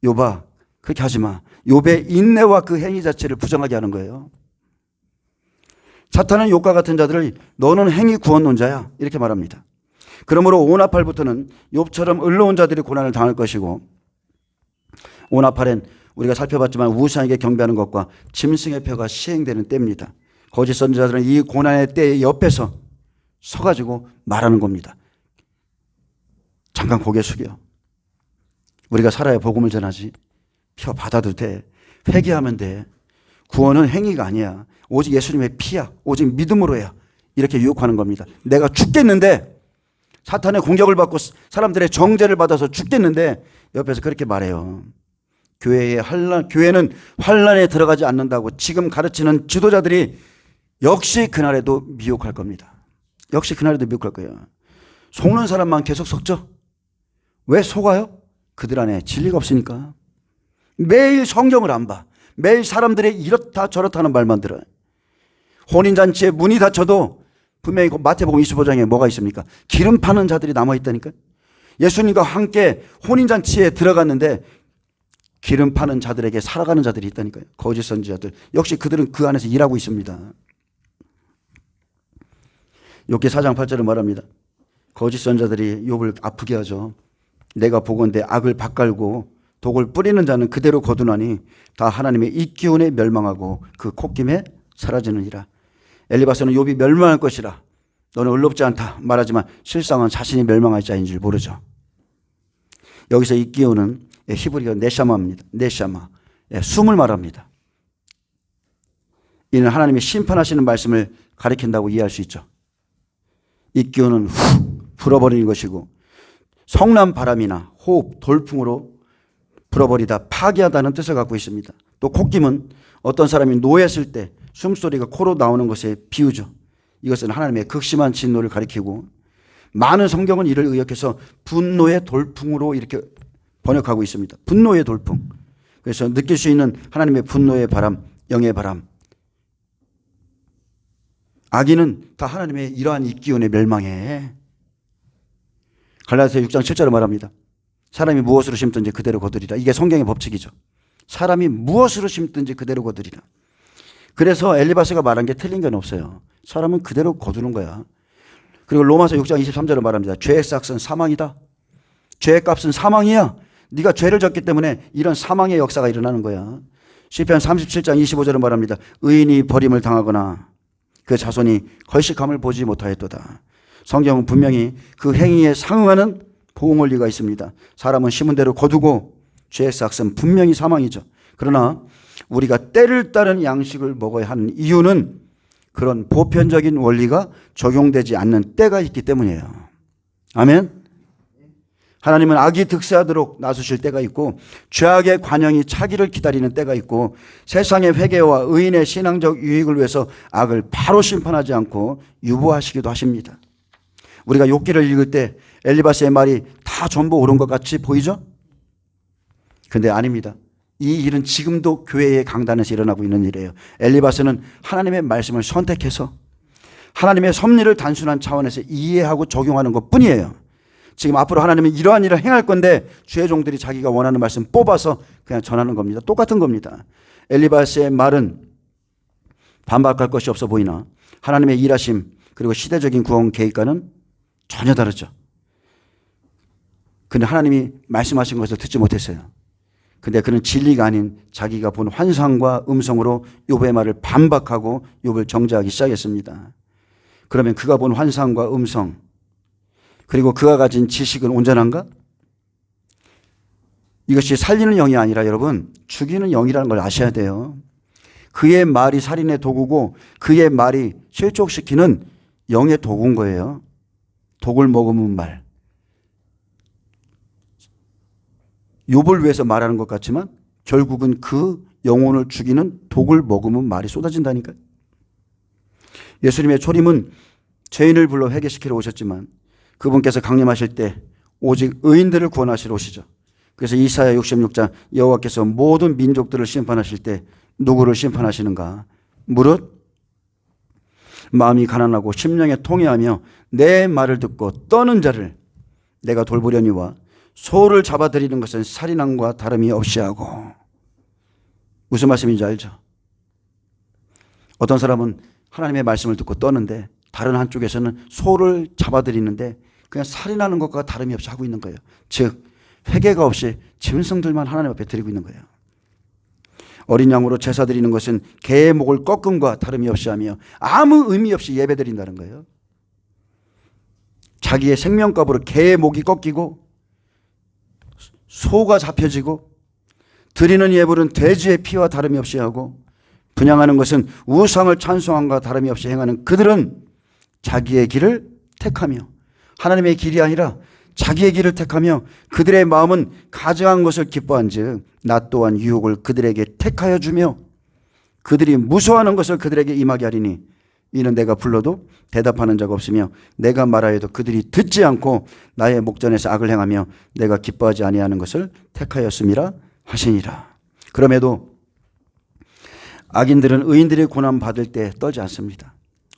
욥아, 그렇게 하지 마. 욥의 인내와 그 행위 자체를 부정하게 하는 거예요. 사탄은 욥과 같은 자들을 너는 행위 구원론자야 이렇게 말합니다. 그러므로 오나팔부터는 욥처럼 의로운 자들이 고난을 당할 것이고, 오나팔엔 우리가 살펴봤지만 우상에게 경배하는 것과 짐승의 표가 시행되는 때입니다. 거짓 선지자들은 이 고난의 때의 옆에서 서가지고 말하는 겁니다. 잠깐 고개 숙여. 우리가 살아야 복음을 전하지. 펴 받아도 돼. 회개하면 돼. 구원은 행위가 아니야. 오직 예수님의 피야. 오직 믿음으로야. 이렇게 유혹하는 겁니다. 내가 죽겠는데, 사탄의 공격을 받고 사람들의 정죄를 받아서 죽겠는데 옆에서 그렇게 말해요. 교회는 환란에 들어가지 않는다고 지금 가르치는 지도자들이 역시 그날에도 미혹할 겁니다. 역시 그날에도 미혹할 거예요. 속는 사람만 계속 속죠. 왜 속아요? 그들 안에 진리가 없으니까. 매일 성경을 안 봐. 매일 사람들의 이렇다 저렇다는 말만 들어요. 혼인잔치에 문이 닫혀도 분명히 마태복음 25장에 뭐가 있습니까? 기름 파는 자들이 남아있다니까요. 예수님과 함께 혼인잔치에 들어갔는데 기름 파는 자들에게 살아가는 자들이 있다니까요. 거짓 선지자들. 역시 그들은 그 안에서 일하고 있습니다. 욥기 4장 8절을 말합니다. 거짓 선지자들이 욥을 아프게 하죠. 내가 보건대 악을 밭갈고 독을 뿌리는 자는 그대로 거두나니 다 하나님의 입기운에 멸망하고 그 콧김에 사라지느니라. 엘리바스는 욥이 멸망할 것이라 너는 의롭지 않다 말하지만 실상은 자신이 멸망할 자인 줄 모르죠. 여기서 입기운은 히브리어 네샤마입니다. 네샤마. 숨을 말합니다. 이는 하나님이 심판하시는 말씀을 가리킨다고 이해할 수 있죠. 입기운은 훅 불어버리는 것이고, 성난 바람이나 호흡, 돌풍으로 불어버리다 파괴하다는 뜻을 갖고 있습니다. 또 콧김은 어떤 사람이 노했을 때 숨소리가 코로 나오는 것에 비유죠. 이것은 하나님의 극심한 진노를 가리키고, 많은 성경은 이를 의역해서 분노의 돌풍으로 이렇게 번역하고 있습니다. 분노의 돌풍. 그래서 느낄 수 있는 하나님의 분노의 바람, 영의 바람. 악인은 다 하나님의 이러한 입기운에 멸망해. 갈라디아서 6장 7절에 말합니다. 사람이 무엇으로 심든지 그대로 거두리라. 이게 성경의 법칙이죠. 사람이 무엇으로 심든지 그대로 거두리라. 그래서 엘리바스가 말한 게 틀린 건 없어요. 사람은 그대로 거두는 거야. 그리고 로마서 6장 23절에 말합니다. 죄의 싹은 사망이다. 죄의 값은 사망이야. 네가 죄를 졌기 때문에 이런 사망의 역사가 일어나는 거야. 시편 37장 25절에 말합니다. 의인이 버림을 당하거나 그 자손이 걸식함을 보지 못하였도다. 성경은 분명히 그 행위에 상응하는 보응 원리가 있습니다. 사람은 심은 대로 거두고 죄의 싹은 분명히 사망이죠. 그러나 우리가 때를 따른 양식을 먹어야 하는 이유는 그런 보편적인 원리가 적용되지 않는 때가 있기 때문이에요. 아멘. 하나님은 악이 득세하도록 놔두실 때가 있고 죄악의 관영이 차기를 기다리는 때가 있고 세상의 회개와 의인의 신앙적 유익을 위해서 악을 바로 심판하지 않고 유보하시기도 하십니다. 우리가 욥기를 읽을 때 엘리바스의 말이 다 전부 옳은 것 같이 보이죠? 근데 아닙니다. 이 일은 지금도 교회의 강단에서 일어나고 있는 일이에요. 엘리바스는 하나님의 말씀을 선택해서 하나님의 섭리를 단순한 차원에서 이해하고 적용하는 것뿐이에요. 지금 앞으로 하나님은 이러한 일을 행할 건데 주의 종들이 자기가 원하는 말씀 뽑아서 그냥 전하는 겁니다. 똑같은 겁니다. 엘리바스의 말은 반박할 것이 없어 보이나 하나님의 일하심 그리고 시대적인 구원 계획과는 전혀 다르죠. 근데 하나님이 말씀하신 것을 듣지 못했어요. 근데 그는 진리가 아닌 자기가 본 환상과 음성으로 욥의 말을 반박하고 욥을 정죄하기 시작했습니다. 그러면 그가 본 환상과 음성 그리고 그가 가진 지식은 온전한가? 이것이 살리는 영이 아니라 여러분 죽이는 영이라는 걸 아셔야 돼요. 그의 말이 살인의 도구고 그의 말이 실족시키는 영의 도구인 거예요. 독을 머금은 말. 욥을 위해서 말하는 것 같지만 결국은 그 영혼을 죽이는 독을 머금은 말이 쏟아진다니까요. 예수님의 초림은 죄인을 불러 회개시키러 오셨지만 그분께서 강림하실 때 오직 의인들을 구원하시러 오시죠. 그래서 이사야 66장 여호와께서 모든 민족들을 심판하실 때 누구를 심판하시는가? 무릇 마음이 가난하고 심령에 통회하며 내 말을 듣고 떠는 자를 내가 돌보려니와 소를 잡아들이는 것은 살인함과 다름이 없이 하고. 무슨 말씀인지 알죠? 어떤 사람은 하나님의 말씀을 듣고 떠는데 다른 한쪽에서는 소를 잡아들이는데 그냥 살인하는 것과 다름이 없이 하고 있는 거예요. 즉 회개가 없이 짐승들만 하나님 앞에 드리고 있는 거예요. 어린 양으로 제사 드리는 것은 개의 목을 꺾음과 다름이 없이 하며 아무 의미 없이 예배 드린다는 거예요. 자기의 생명값으로 개의 목이 꺾이고 소가 잡혀지고 드리는 예물은 돼지의 피와 다름이 없이 하고 분향하는 것은 우상을 찬송함과 다름이 없이 행하는 그들은 자기의 길을 택하며 하나님의 길이 아니라 자기의 길을 택하며 그들의 마음은 가증한 것을 기뻐한즉 나 또한 유혹을 그들에게 택하여 주며 그들이 무서워하는 것을 그들에게 임하게 하리니 이는 내가 불러도 대답하는 자가 없으며 내가 말하여도 그들이 듣지 않고 나의 목전에서 악을 행하며 내가 기뻐하지 아니하는 것을 택하였음이라 하시니라. 그럼에도 악인들은 의인들이 고난받을 때 떨지 않습니다.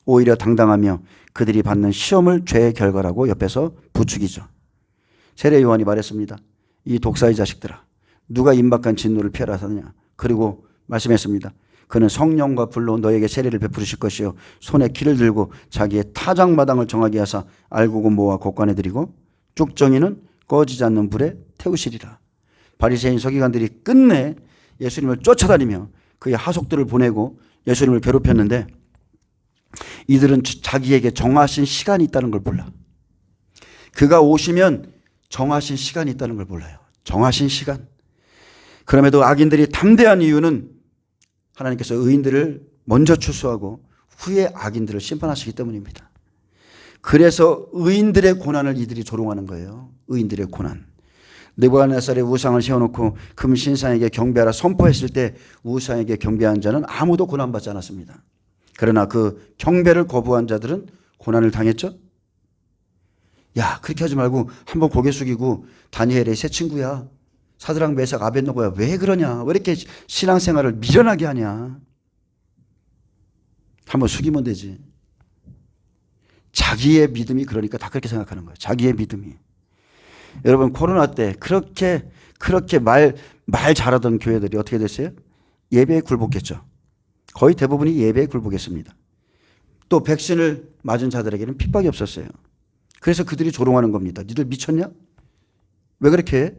오히려 당당하며 그들이 받는 시험을 죄의 결과라고 옆에서 부추기죠. 세례 요한이 말했습니다. 이 독사의 자식들아 누가 임박한 진노를 피하라 하느냐. 그리고 말씀했습니다. 그는 성령과 불로 너에게 세례를 베푸실 것이요 손에 키를 들고 자기의 타작마당을 정하게 하사 알곡은 모아 곡간에 드리고 쭉정이는 꺼지지 않는 불에 태우시리라. 바리새인 서기관들이 끝내 예수님을 쫓아다니며 그의 하속들을 보내고 예수님을 괴롭혔는데 이들은 자기에게 정하신 시간이 있다는 걸 몰라. 그가 오시면 정하신 시간이 있다는 걸 몰라요. 정하신 시간. 그럼에도 악인들이 담대한 이유는 하나님께서 의인들을 먼저 추수하고 후에 악인들을 심판하시기 때문입니다. 그래서 의인들의 고난을 이들이 조롱하는 거예요. 의인들의 고난. 느부갓네살의 우상을 세워놓고 금신상에게 경배하라 선포했을 때 우상에게 경배한 자는 아무도 고난받지 않았습니다. 그러나 그 경배를 거부한 자들은 고난을 당했죠. 야, 그렇게 하지 말고 한번 고개 숙이고 다니엘의 새 친구야. 사드락 메삭 아벳느고야. 왜 그러냐? 왜 이렇게 신앙생활을 미련하게 하냐? 한번 숙이면 되지. 자기의 믿음이 그러니까 다 그렇게 생각하는 거예요. 자기의 믿음이. 여러분 코로나 때 그렇게 말 잘하던 교회들이 어떻게 됐어요? 예배에 굴복했죠. 거의 대부분이 예배에 굴복했습니다. 또 백신을 맞은 자들에게는 핍박이 없었어요. 그래서 그들이 조롱하는 겁니다. 니들 미쳤냐? 왜 그렇게 해?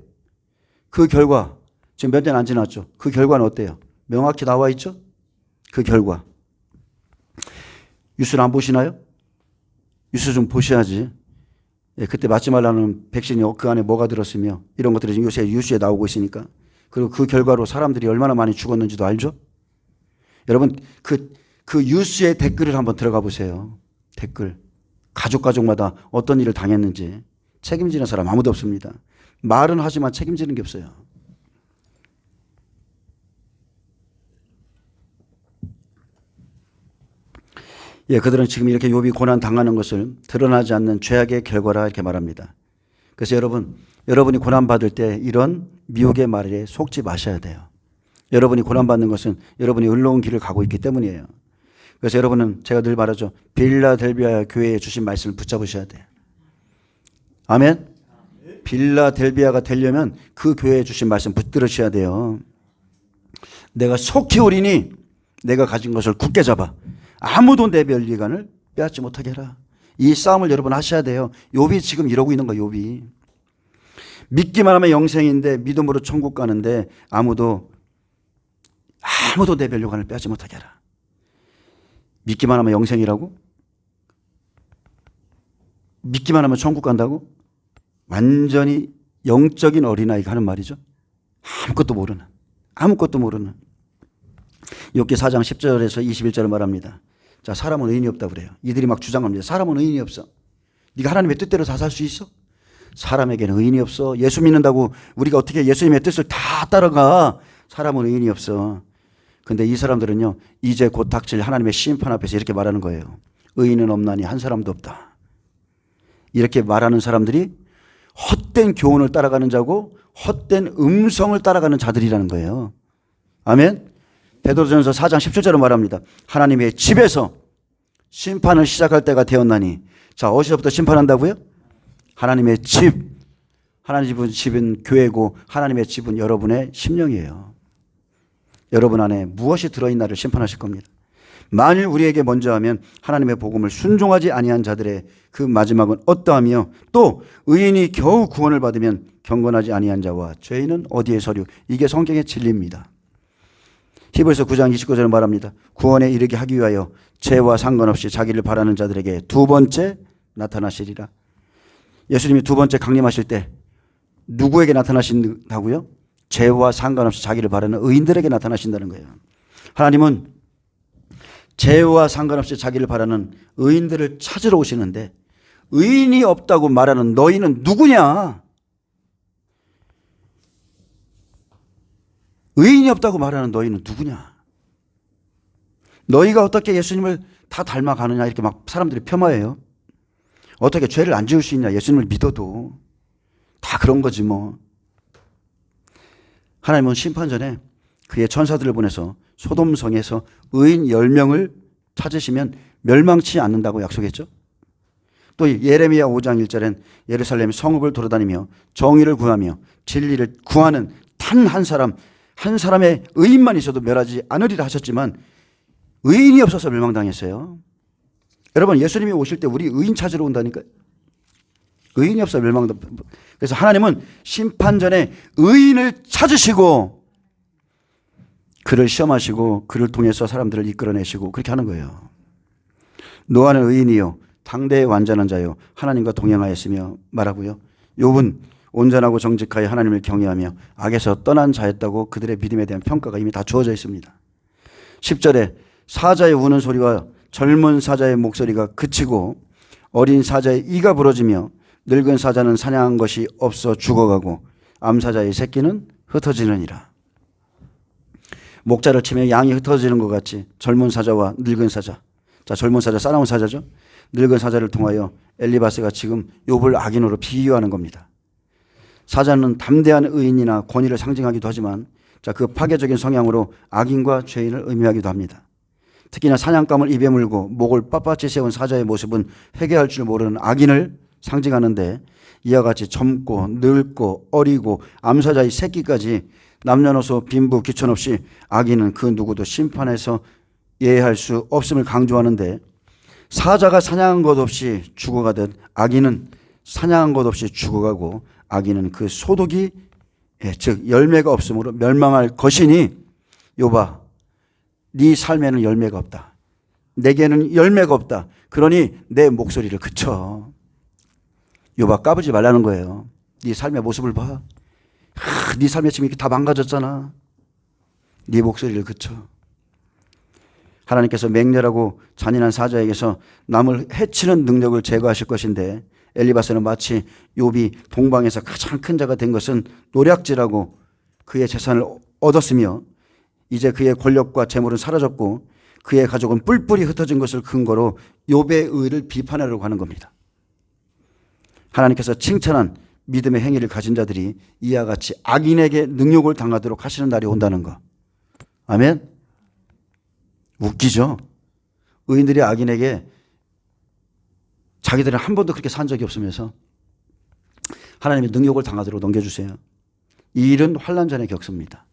그 결과 지금 몇 년 안 지났죠. 그 결과는 어때요? 명확히 나와 있죠. 그 결과. 뉴스를 안 보시나요? 뉴스 좀 보셔야지. 예, 그때 맞지 말라는 백신이 그 안에 뭐가 들었으며 이런 것들이 요새 뉴스에 나오고 있으니까. 그리고 그 결과로 사람들이 얼마나 많이 죽었는지도 알죠? 여러분 그 뉴스의 댓글을 한번 들어가 보세요. 댓글. 가족마다 어떤 일을 당했는지 책임지는 사람 아무도 없습니다. 말은 하지만 책임지는 게 없어요. 예, 그들은 지금 이렇게 욥이 고난 당하는 것을 드러나지 않는 죄악의 결과라 이렇게 말합니다. 그래서 여러분이 고난 받을 때 이런 미혹의 말에 속지 마셔야 돼요. 여러분이 고난 받는 것은 여러분이 의로운 길을 가고 있기 때문이에요. 그래서 여러분은 제가 늘 말하죠. 빌라델비아 교회에 주신 말씀을 붙잡으셔야 돼요. 아멘. 빌라델비아가 되려면 그 교회에 주신 말씀 붙들으셔야 돼요. 내가 속히 오리니 내가 가진 것을 굳게 잡아 아무도 내 면리관을 빼앗지 못하게 해라. 이 싸움을 여러분 하셔야 돼요. 욥이 지금 이러고 있는 거예요. 욥이. 믿기만 하면 영생인데 믿음으로 천국 가는데 아무도 내 면리관을 빼앗지 못하게 해라. 믿기만 하면 영생이라고? 믿기만 하면 천국 간다고? 완전히 영적인 어린아이가 하는 말이죠. 아무것도 모르는. 욥기 4장 10절에서 21절을 말합니다. 자, 사람은 의인이 없다고 그래요. 이들이 막 주장합니다. 사람은 의인이 없어. 네가 하나님의 뜻대로 다 살 수 있어? 사람에게는 의인이 없어. 예수 믿는다고 우리가 어떻게 예수님의 뜻을 다 따라가? 사람은 의인이 없어. 근데 이 사람들은요, 이제 곧 닥칠 하나님의 심판 앞에서 이렇게 말하는 거예요. 의인은 없나니 한 사람도 없다. 이렇게 말하는 사람들이 헛된 교훈을 따라가는 자고 헛된 음성을 따라가는 자들이라는 거예요. 아멘. 베드로전서 4장 17절은 말합니다. 하나님의 집에서 심판을 시작할 때가 되었나니. 자, 어디서부터 심판한다고요? 하나님의 집. 하나님의 집은 교회고 하나님의 집은 여러분의 심령이에요. 여러분 안에 무엇이 들어있나를 심판하실 겁니다. 만일 우리에게 먼저 하면 하나님의 복음을 순종하지 아니한 자들의 그 마지막은 어떠하며 또 의인이 겨우 구원을 받으면 경건하지 아니한 자와 죄인은 어디에 서류. 이게 성경의 진리입니다. 히브리서 9장 29절은 말합니다. 구원에 이르게 하기 위하여 죄와 상관없이 자기를 바라는 자들에게 두 번째 나타나시리라. 예수님이 두 번째 강림하실 때 누구에게 나타나신다고요? 죄와 상관없이 자기를 바라는 의인들에게 나타나신다는 거예요. 하나님은 죄와 상관없이 자기를 바라는 의인들을 찾으러 오시는데 의인이 없다고 말하는 너희는 누구냐? 의인이 없다고 말하는 너희는 누구냐? 너희가 어떻게 예수님을 다 닮아가느냐 이렇게 막 사람들이 폄하해요. 어떻게 죄를 안 지을 수 있냐? 예수님을 믿어도 다 그런 거지 뭐. 하나님은 심판 전에 그의 천사들을 보내서 소돔성에서 의인 10명을 찾으시면 멸망치 않는다고 약속했죠. 또 예레미야 5장 1절엔 예루살렘 성읍을 돌아다니며 정의를 구하며 진리를 구하는 단 한 사람의 의인만 있어도 멸하지 않으리라 하셨지만 의인이 없어서 멸망당했어요. 여러분 예수님이 오실 때 우리 의인 찾으러 온다니까요. 의인이 없어 멸망당. 그래서 하나님은 심판 전에 의인을 찾으시고 그를 시험하시고 그를 통해서 사람들을 이끌어내시고 그렇게 하는 거예요. 노아는 의인이요 당대의 완전한 자요 하나님과 동행하였으며 말하고요. 욥은 온전하고 정직하여 하나님을 경외하며 악에서 떠난 자였다고 그들의 믿음에 대한 평가가 이미 다 주어져 있습니다. 10절에 사자의 우는 소리와 젊은 사자의 목소리가 그치고 어린 사자의 이가 부러지며 늙은 사자는 사냥한 것이 없어 죽어가고 암사자의 새끼는 흩어지느니라. 목자를 치며 양이 흩어지는 것 같이 젊은 사자와 늙은 사자. 자, 젊은 사자 싸나운 사자죠. 늙은 사자를 통하여 엘리바스가 지금 욥을 악인으로 비유하는 겁니다. 사자는 담대한 의인이나 권위를 상징하기도 하지만 자, 그 파괴적인 성향으로 악인과 죄인을 의미하기도 합니다. 특히나 사냥감을 입에 물고 목을 빳빳이 세운 사자의 모습은 회개할 줄 모르는 악인을 상징하는데, 이와 같이 젊고 늙고 어리고 암사자의 새끼까지 남녀노소 빈부 귀천 없이 악인은 그 누구도 심판에서 예외할 수 없음을 강조하는데, 사자가 사냥한 것 없이 죽어가듯 악인은 사냥한 것 없이 죽어가고 악인은 그 소득이 즉 열매가 없으므로 멸망할 것이니, 욥아 네 삶에는 열매가 없다. 내게는 열매가 없다. 그러니 내 목소리를 그쳐. 욥아 까불지 말라는 거예요. 네 삶의 모습을 봐. 네 삶의 지금 이렇게 다 망가졌잖아. 네 목소리를 그쳐. 하나님께서 맹렬하고 잔인한 사자에게서 남을 해치는 능력을 제거하실 것인데, 엘리바스는 마치 욥이 동방에서 가장 큰 자가 된 것은 노략질하고 그의 재산을 얻었으며, 이제 그의 권력과 재물은 사라졌고 그의 가족은 뿔뿔이 흩어진 것을 근거로 욥의 의를 비판하려고 하는 겁니다. 하나님께서 칭찬한 믿음의 행위를 가진 자들이 이와 같이 악인에게 능욕을 당하도록 하시는 날이 온다는 거. 아멘. 웃기죠? 의인들이 악인에게 자기들은 한 번도 그렇게 산 적이 없으면서 하나님의 능욕을 당하도록 넘겨주세요. 이 일은 환난 전에 겪습니다.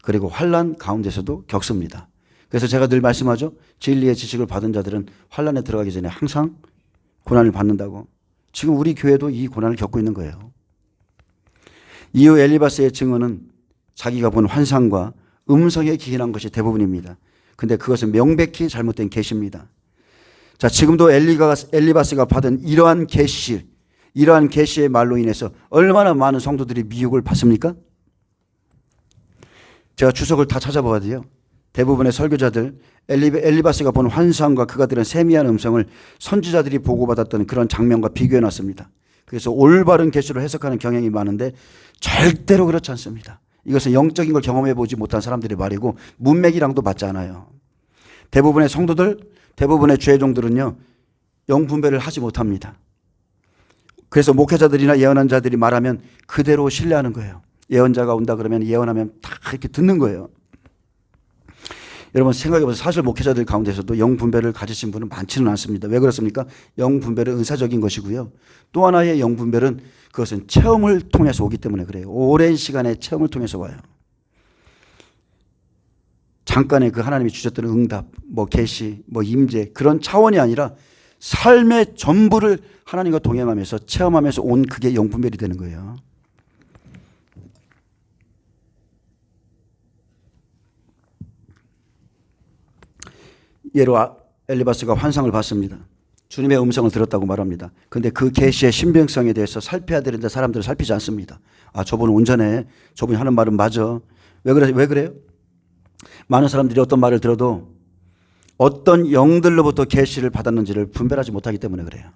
그리고 환난 가운데서도 겪습니다. 그래서 제가 늘 말씀하죠. 진리의 지식을 받은 자들은 환난에 들어가기 전에 항상 고난을 받는다고. 지금 우리 교회도 이 고난을 겪고 있는 거예요. 이후 엘리바스의 증언은 자기가 본 환상과 음성에 기인한 것이 대부분입니다. 근데 그것은 명백히 잘못된 계시입니다. 자, 지금도 엘리바스가 받은 이러한 계시의 말로 인해서 얼마나 많은 성도들이 미혹을 받습니까? 제가 주석을 다 찾아봐야 돼요. 대부분의 설교자들 엘리바스가 본 환상과 그가 들은 세미한 음성을 선지자들이 보고받았던 그런 장면과 비교해 놨습니다. 그래서 올바른 계시로 해석하는 경향이 많은데 절대로 그렇지 않습니다. 이것은 영적인 걸 경험해 보지 못한 사람들의 말이고 문맥이랑도 맞지 않아요. 대부분의 성도들, 대부분의 죄종들은요, 영분별을 하지 못합니다. 그래서 목회자들이나 예언한 자들이 말하면 그대로 신뢰하는 거예요. 예언자가 온다 그러면 예언하면 다 이렇게 듣는 거예요. 여러분 생각해보세요. 사실 목회자들 가운데서도 영분별을 가지신 분은 많지는 않습니다. 왜 그렇습니까? 영분별은 은사적인 것이고요. 또 하나의 영분별은 그것은 체험을 통해서 오기 때문에 그래요. 오랜 시간의 체험을 통해서 와요. 잠깐의 그 하나님이 주셨던 응답, 계시, 임재 그런 차원이 아니라 삶의 전부를 하나님과 동행하면서 체험하면서 온 그게 영분별이 되는 거예요. 예로 엘리바스가 환상을 봤습니다. 주님의 음성을 들었다고 말합니다. 그런데 그 계시의 신빙성에 대해서 살펴야 되는데 사람들은 살피지 않습니다. 아, 저분은 온전해. 저분이 하는 말은 맞아. 왜 그래요? 많은 사람들이 어떤 말을 들어도 어떤 영들로부터 계시를 받았는지를 분별하지 못하기 때문에 그래요.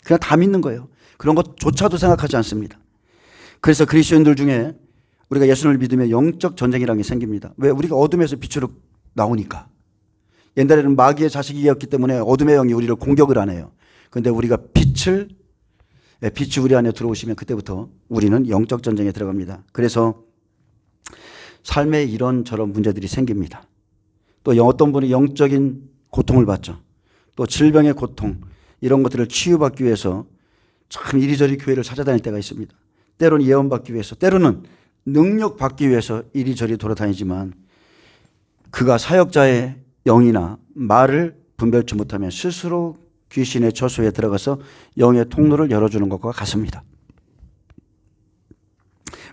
그냥 다 믿는 거예요. 그런 것조차도 생각하지 않습니다. 그래서 그리스도인들 중에 우리가 예수를 믿으면 영적 전쟁이라는 게 생깁니다. 왜? 우리가 어둠에서 빛으로 나오니까. 옛날에는 마귀의 자식이었기 때문에 어둠의 영이 우리를 공격을 안 해요. 그런데 우리가 빛이 우리 안에 들어오시면 그때부터 우리는 영적 전쟁에 들어갑니다. 그래서 삶에 이런저런 문제들이 생깁니다. 또 어떤 분이 영적인 고통을 받죠. 또 질병의 고통, 이런 것들을 치유받기 위해서 참 이리저리 교회를 찾아다닐 때가 있습니다. 때로는 예언받기 위해서, 때로는 능력받기 위해서 이리저리 돌아다니지만 그가 사역자의 영이나 말을 분별치 못하면 스스로 귀신의 저소에 들어가서 영의 통로를 열어주는 것과 같습니다.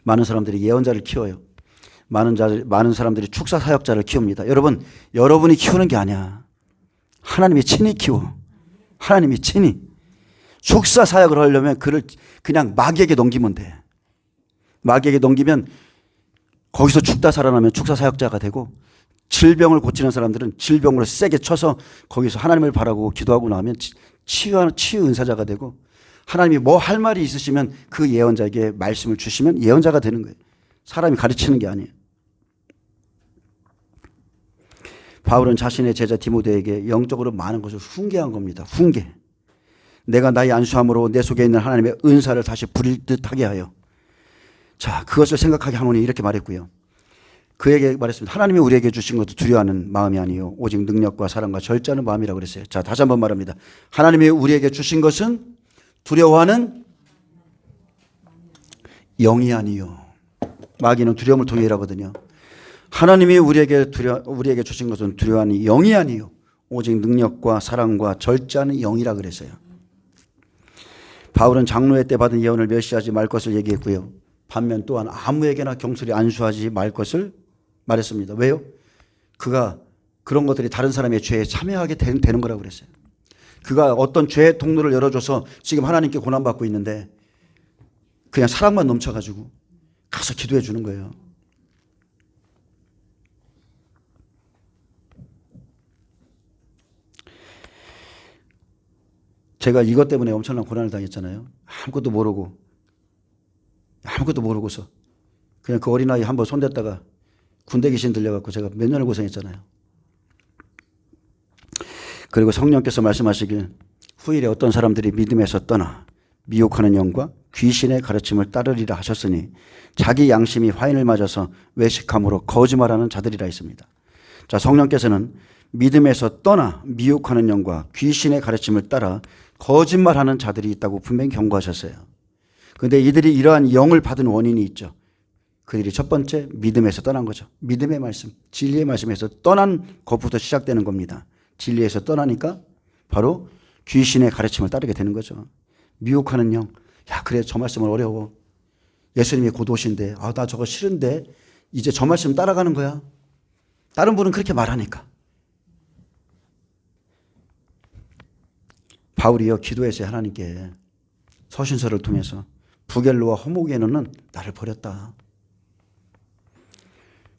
많은 사람들이 예언자를 키워요. 많은 사람들이 축사 사역자를 키웁니다. 여러분이 키우는 게 아니야. 하나님이 친히 키워. 하나님이 친히. 축사 사역을 하려면 그를 그냥 마귀에게 넘기면 돼. 마귀에게 넘기면 거기서 죽다 살아나면 축사 사역자가 되고, 질병을 고치는 사람들은 질병으로 세게 쳐서 거기서 하나님을 바라고 기도하고 나면 치유 은사자가 되고, 하나님이 뭐 할 말이 있으시면 그 예언자에게 말씀을 주시면 예언자가 되는 거예요. 사람이 가르치는 게 아니에요. 바울은 자신의 제자 디모데에게 영적으로 많은 것을 훈계한 겁니다. 훈계. 내가 나의 안수함으로 내 속에 있는 하나님의 은사를 다시 부릴 듯하게 하여. 자, 그것을 생각하게 하노니 이렇게 말했고요. 그에게 말했습니다. 하나님이 우리에게 주신 것도 두려워하는 마음이 아니요 오직 능력과 사랑과 절제하는 마음이라고 그랬어요. 자, 다시 한번 말합니다. 하나님이 우리에게 주신 것은 두려워하는 영이 아니요. 마귀는 두려움을 통해 일하거든요. 하나님이 우리에게 주신 것은 두려워하는 영이 아니요 오직 능력과 사랑과 절제하는 영이라 그랬어요. 바울은 장로회 때 받은 예언을 멸시하지 말 것을 얘기했고요. 반면 또한 아무에게나 경솔히 안수하지 말 것을 말했습니다. 왜요? 그가 그런 것들이 다른 사람의 죄에 참여하게 되는 거라고 그랬어요. 그가 어떤 죄의 통로를 열어줘서 지금 하나님께 고난받고 있는데 그냥 사랑만 넘쳐가지고 가서 기도해 주는 거예요. 제가 이것 때문에 엄청난 고난을 당했잖아요. 아무것도 모르고서 그냥 그 어린아이 한번 손댔다가 군대 귀신 들려갖고 제가 몇 년을 고생했잖아요. 그리고 성령께서 말씀하시길 후일에 어떤 사람들이 믿음에서 떠나 미혹하는 영과 귀신의 가르침을 따르리라 하셨으니 자기 양심이 화인을 맞아서 외식함으로 거짓말하는 자들이라 했습니다. 자, 성령께서는 믿음에서 떠나 미혹하는 영과 귀신의 가르침을 따라 거짓말하는 자들이 있다고 분명히 경고하셨어요. 그런데 이들이 이러한 영을 받은 원인이 있죠. 그들이 첫 번째 믿음에서 떠난 거죠. 믿음의 말씀, 진리의 말씀에서 떠난 것부터 시작되는 겁니다. 진리에서 떠나니까 바로 귀신의 가르침을 따르게 되는 거죠. 미혹하는 영. 야, 그래, 저 말씀은 어려워. 예수님이 곧 오신대. 아, 나 저거 싫은데 이제 저 말씀 따라가는 거야. 다른 분은 그렇게 말하니까. 바울이요, 기도했어요. 하나님께 서신서를 통해서 부겔로와 호모게노는 나를 버렸다.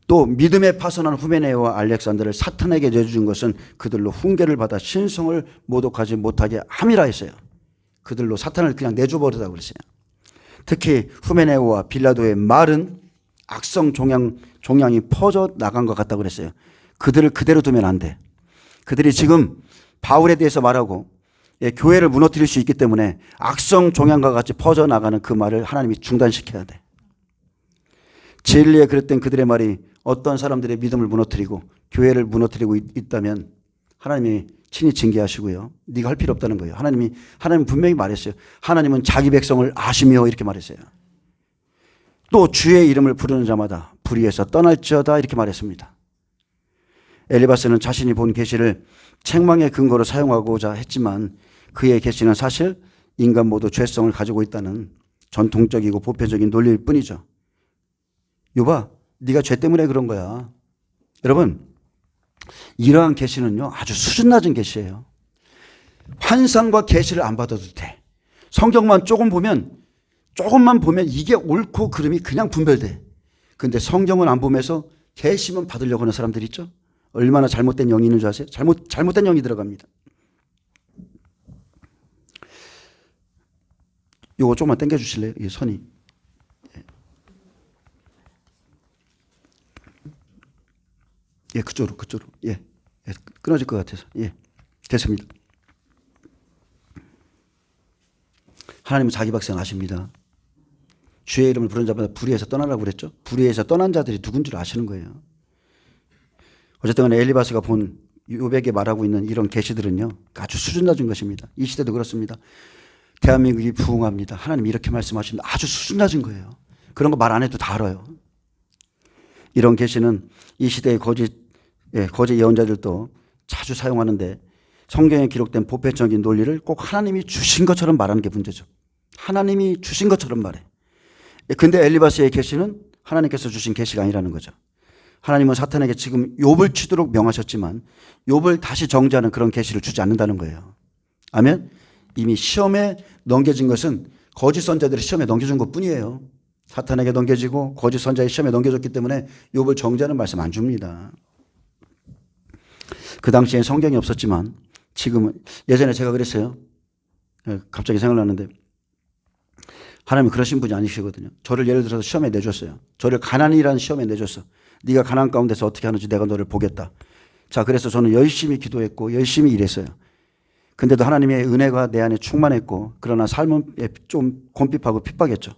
또 믿음에 파선한 후메네오와 알렉산더를 사탄에게 내준 것은 그들로 훈계를 받아 신성을 모독하지 못하게 함이라 했어요. 그들로 사탄을 그냥 내줘버리라고 그랬어요. 특히 후메네오와 빌라도의 말은 악성 종양이 퍼져 나간 것 같다고 그랬어요. 그들을 그대로 두면 안 돼. 그들이 지금 바울에 대해서 말하고 교회를 무너뜨릴 수 있기 때문에 악성 종양과 같이 퍼져나가는 그 말을 하나님이 중단시켜야 돼. 진리에 그랬던 그들의 말이 어떤 사람들의 믿음을 무너뜨리고 교회를 무너뜨리고 있다면 하나님이 친히 징계하시고요. 네가 할 필요 없다는 거예요. 하나님 분명히 말했어요. 하나님은 자기 백성을 아시며 이렇게 말했어요. 또 주의 이름을 부르는 자마다 불의에서 떠날지어다 이렇게 말했습니다. 엘리바스는 자신이 본 계시를 책망의 근거로 사용하고자 했지만 그의 계시는 사실 인간 모두 죄성을 가지고 있다는 전통적이고 보편적인 논리일 뿐이죠. 요봐, 네가 죄 때문에 그런 거야. 여러분, 이러한 계시는요 아주 수준 낮은 계시예요. 환상과 계시를 안 받아도 돼. 성경만 조금만 보면 이게 옳고 그름이 그냥 분별돼. 그런데 성경은 안 보면서 계시만 받으려고 하는 사람들 있죠. 얼마나 잘못된 영이 있는 줄 아세요? 잘못된 영이 들어갑니다. 이거 조금만 당겨 주실래요? 이 선이. 예, 그쪽으로. 예, 끊어질 것 같아서. 예, 됐습니다. 하나님은 자기 백성 아십니다. 주의 이름을 부르는 자마다 불의에서 떠나라고 그랬죠. 불의에서 떠난 자들이 누군 줄 아시는 거예요. 어쨌든 간에 엘리바스가 본 요백에 말하고 있는 이런 계시들은요 아주 수준 낮은 것입니다. 이 시대도 그렇습니다. 대한민국이 부흥합니다. 하나님 이렇게 말씀하십니다. 아주 수준 낮은 거예요. 그런 거 말 안 해도 다 알아요. 이런 계시는 이 시대의 거짓 예언자들도 자주 사용하는데 성경에 기록된 보편적인 논리를 꼭 하나님이 주신 것처럼 말하는 게 문제죠. 하나님이 주신 것처럼 말해. 근데 엘리바스의 계시는 하나님께서 주신 계시가 아니라는 거죠. 하나님은 사탄에게 지금 욥을 치도록 명하셨지만 욥을 다시 정죄하는 그런 계시를 주지 않는다는 거예요. 아멘. 이미 시험에 넘겨진 것은 거짓 선자들이 시험에 넘겨준 것뿐이에요. 사탄에게 넘겨지고 거짓 선자의 시험에 넘겨졌기 때문에 욥을 정죄하는 말씀 안 줍니다. 그 당시엔 성경이 없었지만 지금은 예전에 제가 그랬어요. 갑자기 생각나는데 하나님이 그러신 분이 아니시거든요. 저를 예를 들어서 시험에 내줬어요. 저를 가난이라는 시험에 내줬어. 네가 가난 가운데서 어떻게 하는지 내가 너를 보겠다. 자, 그래서 저는 열심히 기도했고 열심히 일했어요. 근데도 하나님의 은혜가 내 안에 충만했고 그러나 삶은 좀 곤핍하고 핍박했죠.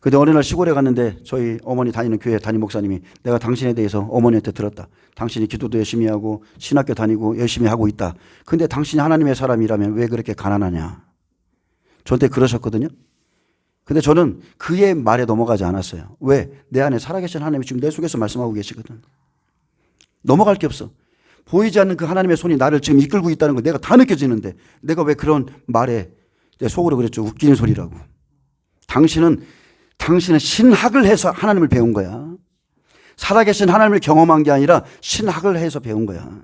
근데 어느 날 시골에 갔는데 저희 어머니 다니는 교회 담임 목사님이 내가 당신에 대해서 어머니한테 들었다. 당신이 기도도 열심히 하고 신학교 다니고 열심히 하고 있다. 근데 당신이 하나님의 사람이라면 왜 그렇게 가난하냐. 저한테 그러셨거든요. 근데 저는 그의 말에 넘어가지 않았어요. 왜? 내 안에 살아계신 하나님이 지금 내 속에서 말씀하고 계시거든. 넘어갈 게 없어. 보이지 않는 그 하나님의 손이 나를 지금 이끌고 있다는 거 내가 다 느껴지는데 내가 왜 그런 말에 내 속으로 그랬죠. 웃기는 소리라고. 당신은 신학을 해서 하나님을 배운 거야. 살아계신 하나님을 경험한 게 아니라 신학을 해서 배운 거야.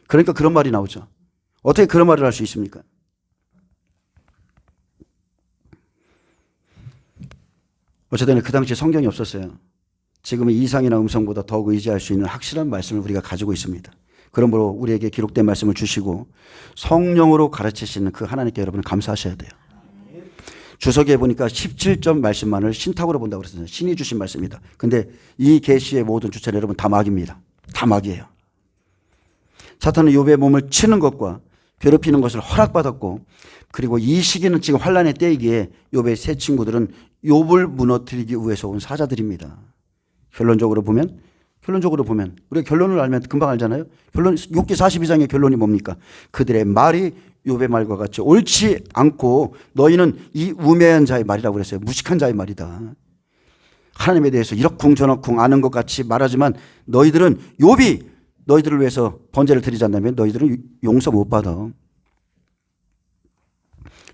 그러니까 그런 말이 나오죠. 어떻게 그런 말을 할 수 있습니까? 어쨌든 그 당시에 성경이 없었어요. 지금은 이상이나 음성보다 더욱 의지할 수 있는 확실한 말씀을 우리가 가지고 있습니다. 그러므로 우리에게 기록된 말씀을 주시고 성령으로 가르치시는 그 하나님께 여러분 감사하셔야 돼요. 주석에 보니까 17점 말씀만을 신탁으로 본다고 그랬어요. 신이 주신 말씀이다. 근데 이 계시의 모든 주체는 여러분 다 마귀입니다. 다 마귀예요. 사탄은 욥의 몸을 치는 것과 괴롭히는 것을 허락받았고 그리고 이 시기는 지금 환란의 때이기에 욥의 세 친구들은 욥을 무너뜨리기 위해서 온 사자들입니다. 결론적으로 보면 우리가 결론을 알면 금방 알잖아요. 결론 욥기 42장의 결론이 뭡니까? 그들의 말이 욥의 말과 같이 옳지 않고 너희는 이 우매한 자의 말이라고 그랬어요. 무식한 자의 말이다. 하나님에 대해서 이러쿵저러쿵 아는 것 같이 말하지만 너희들은 욥이 너희들을 위해서 번제를 드리지 않는다면 너희들은 용서 못 받아.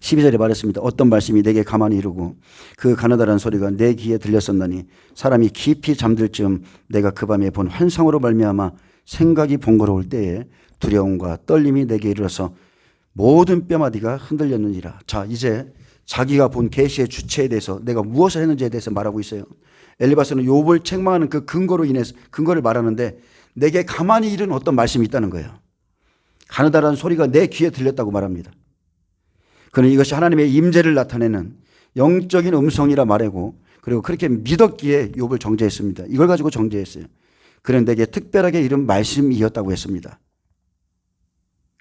12절에 말했습니다. 어떤 말씀이 내게 가만히 이르고 그 가느다란 소리가 내 귀에 들렸었나니 사람이 깊이 잠들 즈음 내가 그 밤에 본 환상으로 말미암아 생각이 번거로울 때에 두려움과 떨림이 내게 이르러서 모든 뼈마디가 흔들렸느니라. 자, 이제 자기가 본 계시의 주체에 대해서 내가 무엇을 했는지에 대해서 말하고 있어요. 엘리바스는 욥을 책망하는 그 근거를 말하는데 내게 가만히 이른 어떤 말씀이 있다는 거예요. 가느다란 소리가 내 귀에 들렸다고 말합니다. 그는 이것이 하나님의 임재를 나타내는 영적인 음성이라 말하고 그리고 그렇게 믿었기에 욥을 정죄했습니다. 이걸 가지고 정죄했어요. 그는 내게 특별하게 이른 말씀이었다고 했습니다.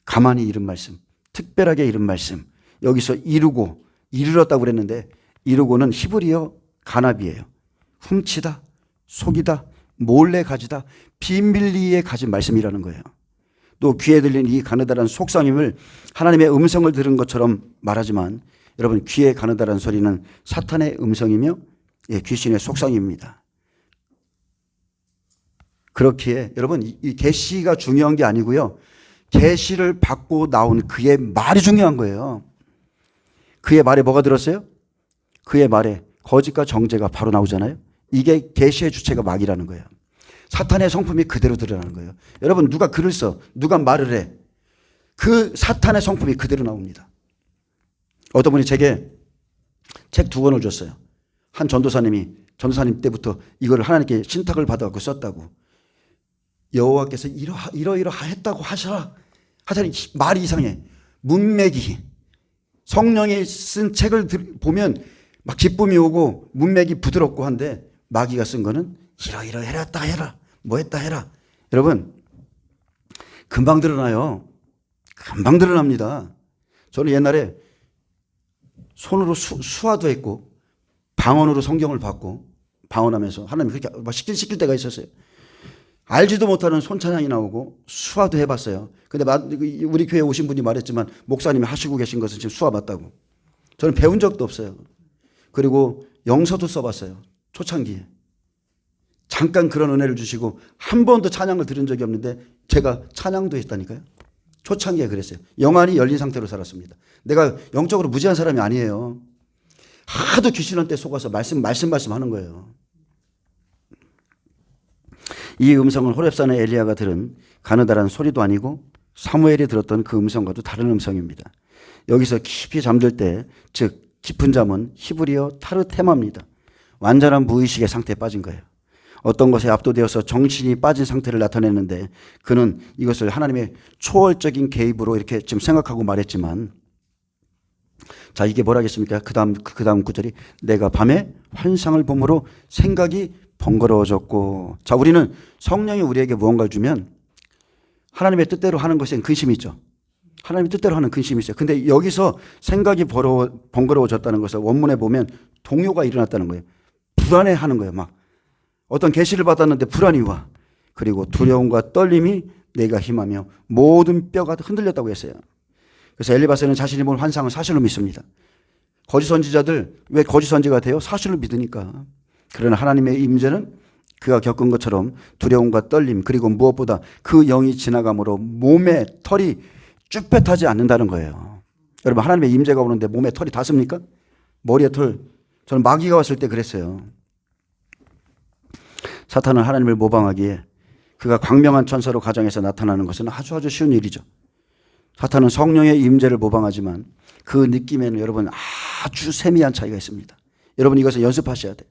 가만히 이른 말씀, 특별하게 이른 말씀. 여기서 이루고 이르렀다고 그랬는데 이루고는 히브리어 가나비예요. 훔치다, 속이다, 몰래 가지다, 비밀리에 가진 말씀이라는 거예요. 또 귀에 들린 이 가느다란 속상임을 하나님의 음성을 들은 것처럼 말하지만 여러분 귀에 가느다란 소리는 사탄의 음성이며 귀신의 속상임입니다. 그렇기에 여러분 이 계시가 중요한 게 아니고요. 계시를 받고 나온 그의 말이 중요한 거예요. 그의 말에 뭐가 들었어요? 그의 말에 거짓과 정죄가 바로 나오잖아요. 이게 계시의 주체가 마귀라는 거예요. 사탄의 성품이 그대로 드러나는 거예요. 여러분 누가 글을 써, 누가 말을 해. 그 사탄의 성품이 그대로 나옵니다. 어떤 분이 제게 책 2권을 줬어요. 한 전도사님 때부터 이걸 하나님께 신탁을 받아갖고 썼다고. 여호와께서 이러이러했다고 하셔라. 하더니 말이 이상해. 문맥이. 성령이 쓴 책을 보면 막 기쁨이 오고 문맥이 부드럽고 한데 마귀가 쓴 거는 이러이러했다 해라. 뭐 했다 해라. 여러분 금방 드러나요. 금방 드러납니다. 저는 옛날에 손으로 수화도 했고 방언으로 성경을 받고 방언하면서 하나님 그렇게 막 시킬 때가 있었어요. 알지도 못하는 손찬양이 나오고 수화도 해봤어요. 근데 우리 교회에 오신 분이 말했지만 목사님이 하시고 계신 것은 지금 수화 맞다고. 저는 배운 적도 없어요. 그리고 영서도 써봤어요. 초창기에. 잠깐 그런 은혜를 주시고 한 번도 찬양을 들은 적이 없는데 제가 찬양도 했다니까요. 초창기에 그랬어요. 영안이 열린 상태로 살았습니다. 내가 영적으로 무지한 사람이 아니에요. 하도 귀신한테 속아서 말씀 하는 거예요. 이 음성을 호렙산의 엘리야가 들은 가느다란 소리도 아니고 사무엘이 들었던 그 음성과도 다른 음성입니다. 여기서 깊이 잠들 때, 즉 깊은 잠은 히브리어 타르테마입니다. 완전한 무의식의 상태에 빠진 거예요. 어떤 것에 압도되어서 정신이 빠진 상태를 나타내는데 그는 이것을 하나님의 초월적인 개입으로 이렇게 지금 생각하고 말했지만 자 이게 뭐라겠습니까? 그 다음 구절이 내가 밤에 환상을 봄으로 생각이 번거로워졌고 자 우리는 성령이 우리에게 무언가를 주면 하나님의 뜻대로 하는 것엔 근심이 있죠. 하나님 뜻대로 하는 근심이 있어요. 근데 여기서 생각이 번거로워졌다는 것을 원문에 보면 동요가 일어났다는 거예요. 불안해하는 거예요. 막 어떤 계시를 받았는데 불안이 와. 그리고 두려움과 떨림이 내가 힘하며 모든 뼈가 흔들렸다고 했어요. 그래서 엘리바스는 자신이 본 환상을 사실로 믿습니다. 거짓 선지자들 왜 거짓 선지가 돼요? 사실로 믿으니까. 그러나 하나님의 임재는 그가 겪은 것처럼 두려움과 떨림 그리고 무엇보다 그 영이 지나감으로 몸에 털이 쭈뼛하지 않는다는 거예요. 여러분 하나님의 임재가 오는데 몸에 털이 닿습니까? 머리에 털. 저는 마귀가 왔을 때 그랬어요. 사탄은 하나님을 모방하기에 그가 광명한 천사로 가정에서 나타나는 것은 아주 쉬운 일이죠. 사탄은 성령의 임재를 모방하지만 그 느낌에는 여러분 아주 세미한 차이가 있습니다. 여러분 이것을 연습하셔야 돼요.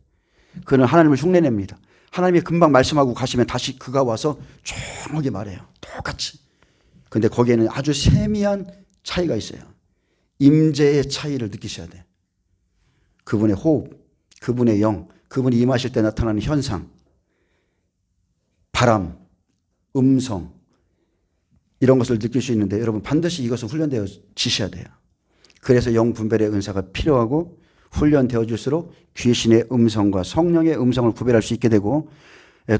그는 하나님을 흉내냅니다. 하나님이 금방 말씀하고 가시면 다시 그가 와서 조용하게 말해요. 똑같이. 근데 거기에는 아주 세미한 차이가 있어요. 임재의 차이를 느끼셔야 돼요. 그분의 호흡, 그분의 영, 그분이 임하실 때 나타나는 현상, 바람, 음성 이런 것을 느낄 수 있는데 여러분 반드시 이것은 훈련되어 지셔야 돼요. 그래서 영 분별의 은사가 필요하고 훈련되어질수록 귀신의 음성과 성령의 음성을 구별할 수 있게 되고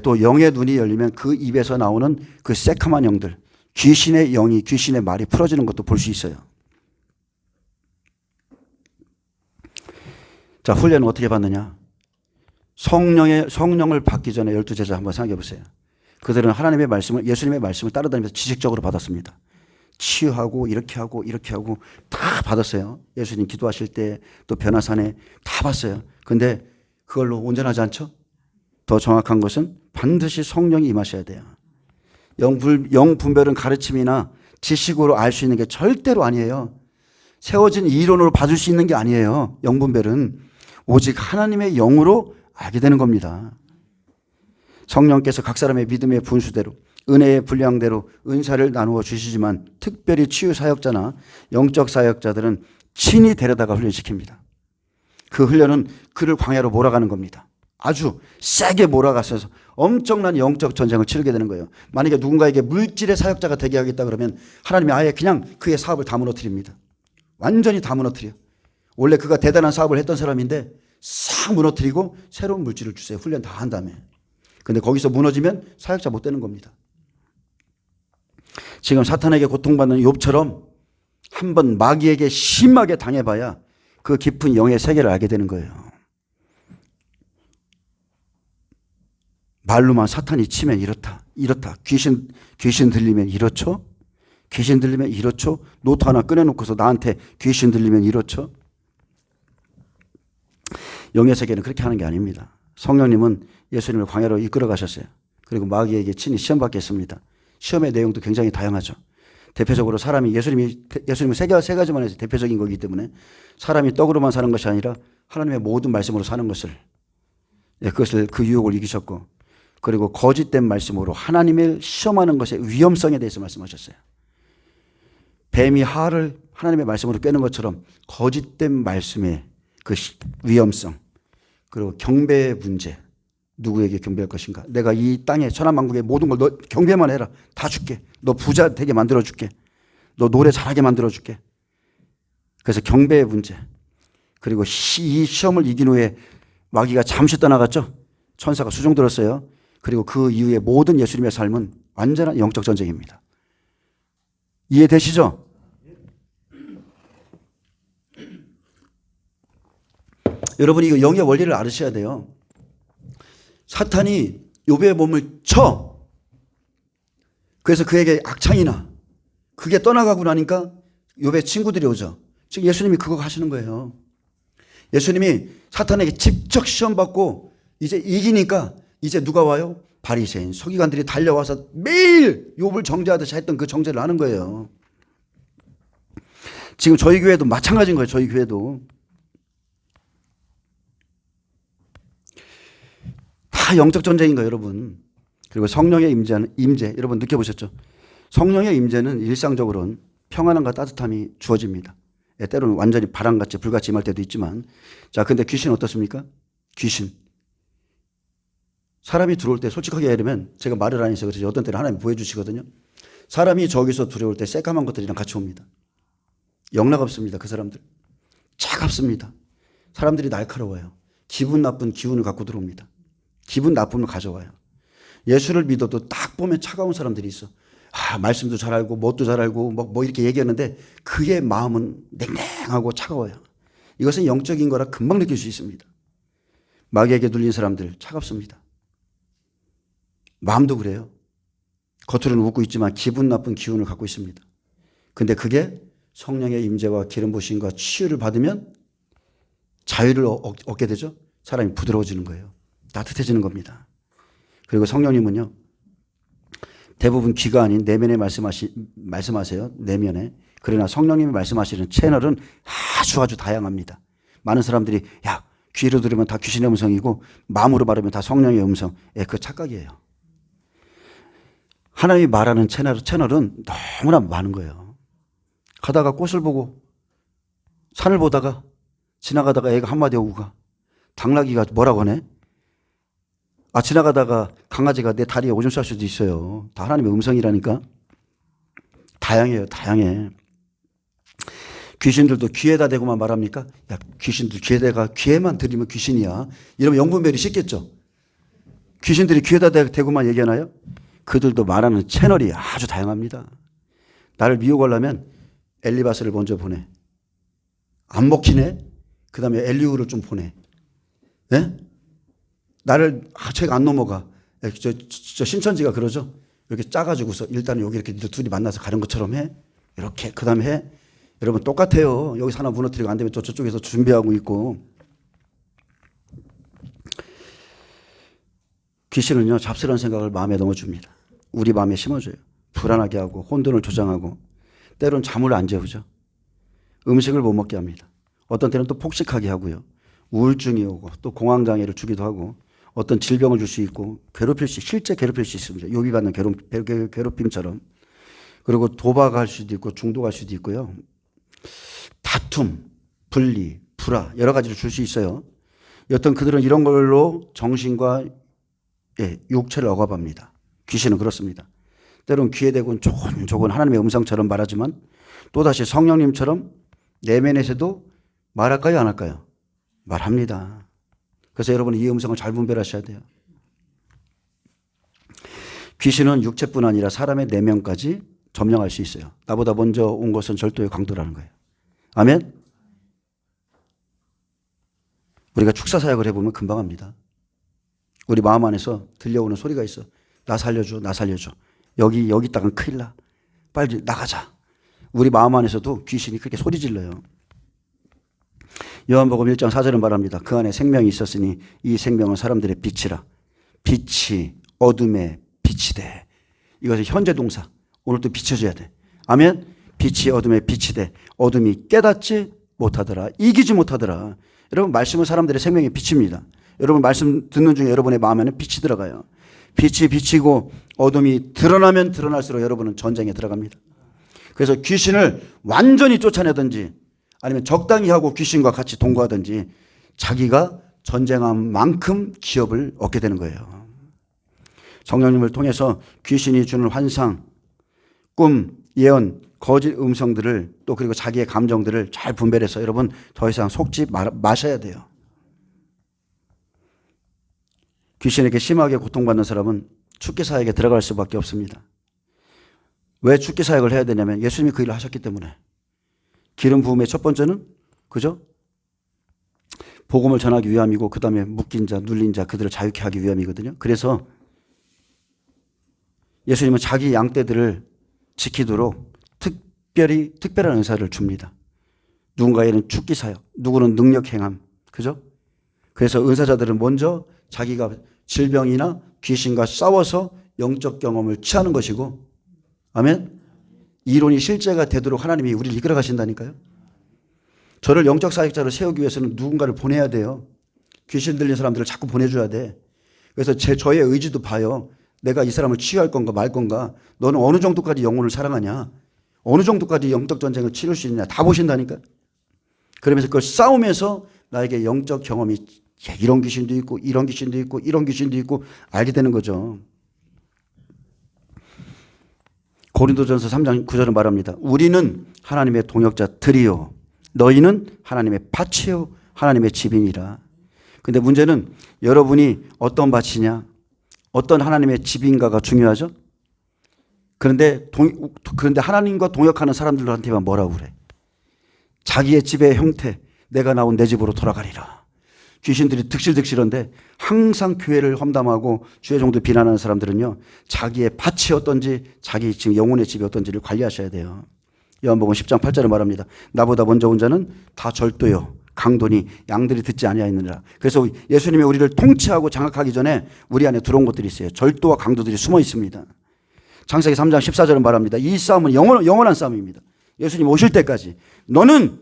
또 영의 눈이 열리면 그 입에서 나오는 그 새카만 영들 귀신의 영이 귀신의 말이 풀어지는 것도 볼 수 있어요. 자, 훈련은 어떻게 받느냐? 성령을 받기 전에 12제자 한번 생각해 보세요. 그들은 하나님의 말씀을 예수님의 말씀을 따라다니면서 지식적으로 받았습니다. 치유하고 이렇게 하고 다 받았어요. 예수님 기도하실 때 또 변화산에 다 봤어요. 근데 그걸로 온전하지 않죠? 더 정확한 것은 반드시 성령이 임하셔야 돼요. 영 분별은 가르침이나 지식으로 알 수 있는 게 절대로 아니에요. 세워진 이론으로 받을 수 있는 게 아니에요. 영 분별은 오직 하나님의 영으로 알게 되는 겁니다. 성령께서 각 사람의 믿음의 분수대로 은혜의 분량대로 은사를 나누어 주시지만 특별히 치유 사역자나 영적 사역자들은 친히 데려다가 훈련시킵니다. 그 훈련은 그를 광야로 몰아가는 겁니다. 아주 세게 몰아가서 엄청난 영적 전쟁을 치르게 되는 거예요. 만약에 누군가에게 물질의 사역자가 되게 하겠다 그러면 하나님이 아예 그냥 그의 사업을 다 무너뜨립니다. 완전히 다 무너뜨려. 원래 그가 대단한 사업을 했던 사람인데 싹 무너뜨리고 새로운 물질을 주세요. 훈련 다 한 다음에. 근데 거기서 무너지면 사역자 못 되는 겁니다. 지금 사탄에게 고통받는 욥처럼 한번 마귀에게 심하게 당해봐야 그 깊은 영의 세계를 알게 되는 거예요. 말로만 사탄이 치면 이렇다. 귀신 들리면 이렇죠? 귀신 들리면 이렇죠? 노트 하나 꺼내놓고서 나한테 귀신 들리면 이렇죠? 영의 세계는 그렇게 하는 게 아닙니다. 성령님은 예수님을 광야로 이끌어 가셨어요. 그리고 마귀에게 친히 시험받게 했습니다. 시험의 내용도 굉장히 다양하죠. 대표적으로 예수님은 세 가지만 해서 대표적인 거기 때문에 사람이 떡으로만 사는 것이 아니라 하나님의 모든 말씀으로 사는 것을 그것을 그 유혹을 이기셨고 그리고 거짓된 말씀으로 하나님을 시험하는 것의 위험성에 대해서 말씀하셨어요. 뱀이 하를 하나님의 말씀으로 꿰는 것처럼 거짓된 말씀의 그 위험성 그리고 경배의 문제 누구에게 경배할 것인가? 내가 이 땅에 천하만국의 모든 걸 너 경배만 해라. 다 줄게. 너 부자 되게 만들어 줄게. 너 노래 잘하게 만들어 줄게. 그래서 경배의 문제. 그리고 이 시험을 이긴 후에 마귀가 잠시 떠나갔죠. 천사가 수종 들었어요. 그리고 그 이후에 모든 예수님의 삶은 완전한 영적 전쟁입니다. 이해되시죠? 여러분이 이거 영의 원리를 알으셔야 돼요. 사탄이 욥의 몸을 쳐. 그래서 그에게 악창이 나. 그게 떠나가고 나니까 욥의 친구들이 오죠. 지금 예수님이 그거 하시는 거예요. 예수님이 사탄에게 직접 시험받고 이제 이기니까 이제 누가 와요? 바리새인, 서기관들이 달려와서 매일 욥을 정죄하듯이 했던 그 정죄를 하는 거예요. 지금 저희 교회도 마찬가지인 거예요. 저희 교회도. 다 영적 전쟁인 거예요, 여러분. 그리고 성령의 임재, 여러분 느껴보셨죠? 성령의 임재는 일상적으로는 평안함과 따뜻함이 주어집니다. 때로는 완전히 바람같이 불같이 임할 때도 있지만 자, 근데 귀신은 어떻습니까? 귀신. 사람이 들어올 때 솔직하게 얘기하면 제가 말을 안 해서 그렇지 어떤 때는 하나님 보여주시거든요. 사람이 저기서 두려울 때 새까만 것들이랑 같이 옵니다. 영락없습니다. 그 사람들. 차갑습니다. 사람들이 날카로워요. 기분 나쁜 기운을 갖고 들어옵니다. 기분 나쁨을 가져와요. 예수를 믿어도 딱 보면 차가운 사람들이 있어. 말씀도 잘 알고 뭣도 잘 알고 뭐 이렇게 얘기하는데 그의 마음은 냉랭하고 차가워요. 이것은 영적인 거라 금방 느낄 수 있습니다. 마귀에게 눌린 사람들 차갑습니다. 마음도 그래요. 겉으로는 웃고 있지만 기분 나쁜 기운을 갖고 있습니다. 근데 그게 성령의 임재와 기름 부으심과 치유를 받으면 자유를 얻게 되죠. 사람이 부드러워지는 거예요. 따뜻해지는 겁니다. 그리고 성령님은요, 대부분 귀가 아닌 내면에 말씀하세요. 내면에. 그러나 성령님이 말씀하시는 채널은 아주 다양합니다. 많은 사람들이 야, 귀로 들으면 다 귀신의 음성이고 마음으로 말하면 다 성령의 음성. 그 착각이에요. 하나님이 말하는 채널은 너무나 많은 거예요. 가다가 꽃을 보고 산을 보다가 지나가다가 애가 한마디 하고 가. 당나귀가 뭐라고 하네? 지나가다가 강아지가 내 다리에 오줌 쌀 수도 있어요. 다 하나님의 음성이라니까. 다양해요. 다양해. 귀신들도 귀에다 대고만 말합니까? 야, 귀신들 귀에만 들이면 귀신이야. 이러면 영분별이 쉽겠죠. 귀신들이 귀에다 대고만 얘기하나요? 그들도 말하는 채널이 아주 다양합니다. 나를 미혹하려면 엘리바스를 먼저 보내. 안 먹히네? 그 다음에 엘리후를 좀 보내. 네? 나를 제가 안 넘어가. 저 신천지가 그러죠. 이렇게 짜가지고서 일단은 여기 이렇게 둘이 만나서 가는 것처럼 해. 이렇게 그 다음에 해. 여러분 똑같아요. 여기서 하나 무너뜨리고 안 되면 저쪽에서 준비하고 있고. 귀신은요, 잡스러운 생각을 마음에 넣어줍니다. 우리 마음에 심어줘요. 불안하게 하고 혼돈을 조장하고 때론 잠을 안 재우죠. 음식을 못 먹게 합니다. 어떤 때는 또 폭식하게 하고요. 우울증이 오고 또 공황장애를 주기도 하고 어떤 질병을 줄 수 있고 실제 괴롭힐 수 있습니다. 요비받는 괴롭힘처럼. 그리고 도박할 수도 있고 중독할 수도 있고요. 다툼, 분리, 불화 여러 가지를 줄 수 있어요. 여튼 그들은 이런 걸로 정신과 육체를 억압합니다. 귀신은 그렇습니다. 때론 귀에 대고는 조곤조곤 하나님의 음성처럼 말하지만 또다시 성령님처럼 내면에서도 말할까요? 안 할까요? 말합니다. 그래서 여러분은 이 음성을 잘 분별하셔야 돼요. 귀신은 육체뿐 아니라 사람의 내면까지 점령할 수 있어요. 나보다 먼저 온 것은 절도의 강도라는 거예요. 아멘? 우리가 축사사역을 해보면 금방 합니다. 우리 마음 안에서 들려오는 소리가 있어. 나 살려줘, 나 살려줘. 여기 있다간 큰일 나. 빨리 나가자. 우리 마음 안에서도 귀신이 그렇게 소리 질러요. 요한복음 1장 4절은 말합니다. 그 안에 생명이 있었으니 이 생명은 사람들의 빛이라. 빛이 어둠에 빛이 돼. 이것은 현재 동사. 오늘 또 비춰줘야 돼. 아멘? 빛이 어둠에 빛이 돼. 어둠이 깨닫지 못하더라. 이기지 못하더라. 여러분, 말씀은 사람들의 생명의 빛입니다. 여러분, 말씀 듣는 중에 여러분의 마음에는 빛이 들어가요. 빛이 비치고 어둠이 드러나면 드러날수록 여러분은 전쟁에 들어갑니다. 그래서 귀신을 완전히 쫓아내든지 아니면 적당히 하고 귀신과 같이 동거하든지 자기가 전쟁한 만큼 기업을 얻게 되는 거예요. 성령님을 통해서 귀신이 주는 환상, 꿈, 예언, 거짓 음성들을 또 그리고 자기의 감정들을 잘 분별해서 여러분 더 이상 속지 마셔야 돼요. 귀신에게 심하게 고통받는 사람은 축기 사역에 들어갈 수밖에 없습니다. 왜 축기 사역을 해야 되냐면 예수님이 그 일을 하셨기 때문에. 기름 부음의 첫 번째는 그죠? 복음을 전하기 위함이고 그 다음에 묶인 자, 눌린 자 그들을 자유케 하기 위함이거든요. 그래서 예수님은 자기 양떼들을 지키도록 특별한 은사를 줍니다. 누군가에는 축기 사역, 누구는 능력 행함. 그죠? 그래서 은사자들은 먼저 자기가 질병이나 귀신과 싸워서 영적 경험을 취하는 것이고, 아멘? 이론이 실제가 되도록 하나님이 우리를 이끌어 가신다니까요. 저를 영적 사역자를 세우기 위해서는 누군가를 보내야 돼요. 귀신 들린 사람들을 자꾸 보내줘야 돼. 그래서 저의 의지도 봐요. 내가 이 사람을 치유할 건가 말 건가. 너는 어느 정도까지 영혼을 사랑하냐. 어느 정도까지 영적 전쟁을 치를 수 있느냐. 다 보신다니까. 그러면서 그걸 싸우면서 나에게 영적 경험이 이런 귀신도 있고 이런 귀신도 있고 이런 귀신도 있고 알게 되는 거죠. 고린도전서 3장 9절은 말합니다. 우리는 하나님의 동역자들이요 너희는 하나님의 밭이요 하나님의 집이니라. 근데 문제는 여러분이 어떤 밭이냐 어떤 하나님의 집인가가 중요하죠. 그런데 하나님과 동역하는 사람들한테만 뭐라고 그래? 자기의 집의 형태, 내가 나온 내 집으로 돌아가리라. 귀신들이 득실득실한데 항상 교회를 험담하고 주의 종들 비난하는 사람들은요, 자기의 밭이 어떤지, 자기 지금 영혼의 집이 어떤지를 관리하셔야 돼요. 요한복음 10장 8절에 말합니다. 나보다 먼저 온 자는 다 절도요, 강도니 양들이 듣지 아니하였느니라. 그래서 예수님이 우리를 통치하고 장악하기 전에 우리 안에 들어온 것들이 있어요. 절도와 강도들이 숨어 있습니다. 창세기 3장 14절은 말합니다. 이 싸움은 영원한 싸움입니다. 예수님 오실 때까지 너는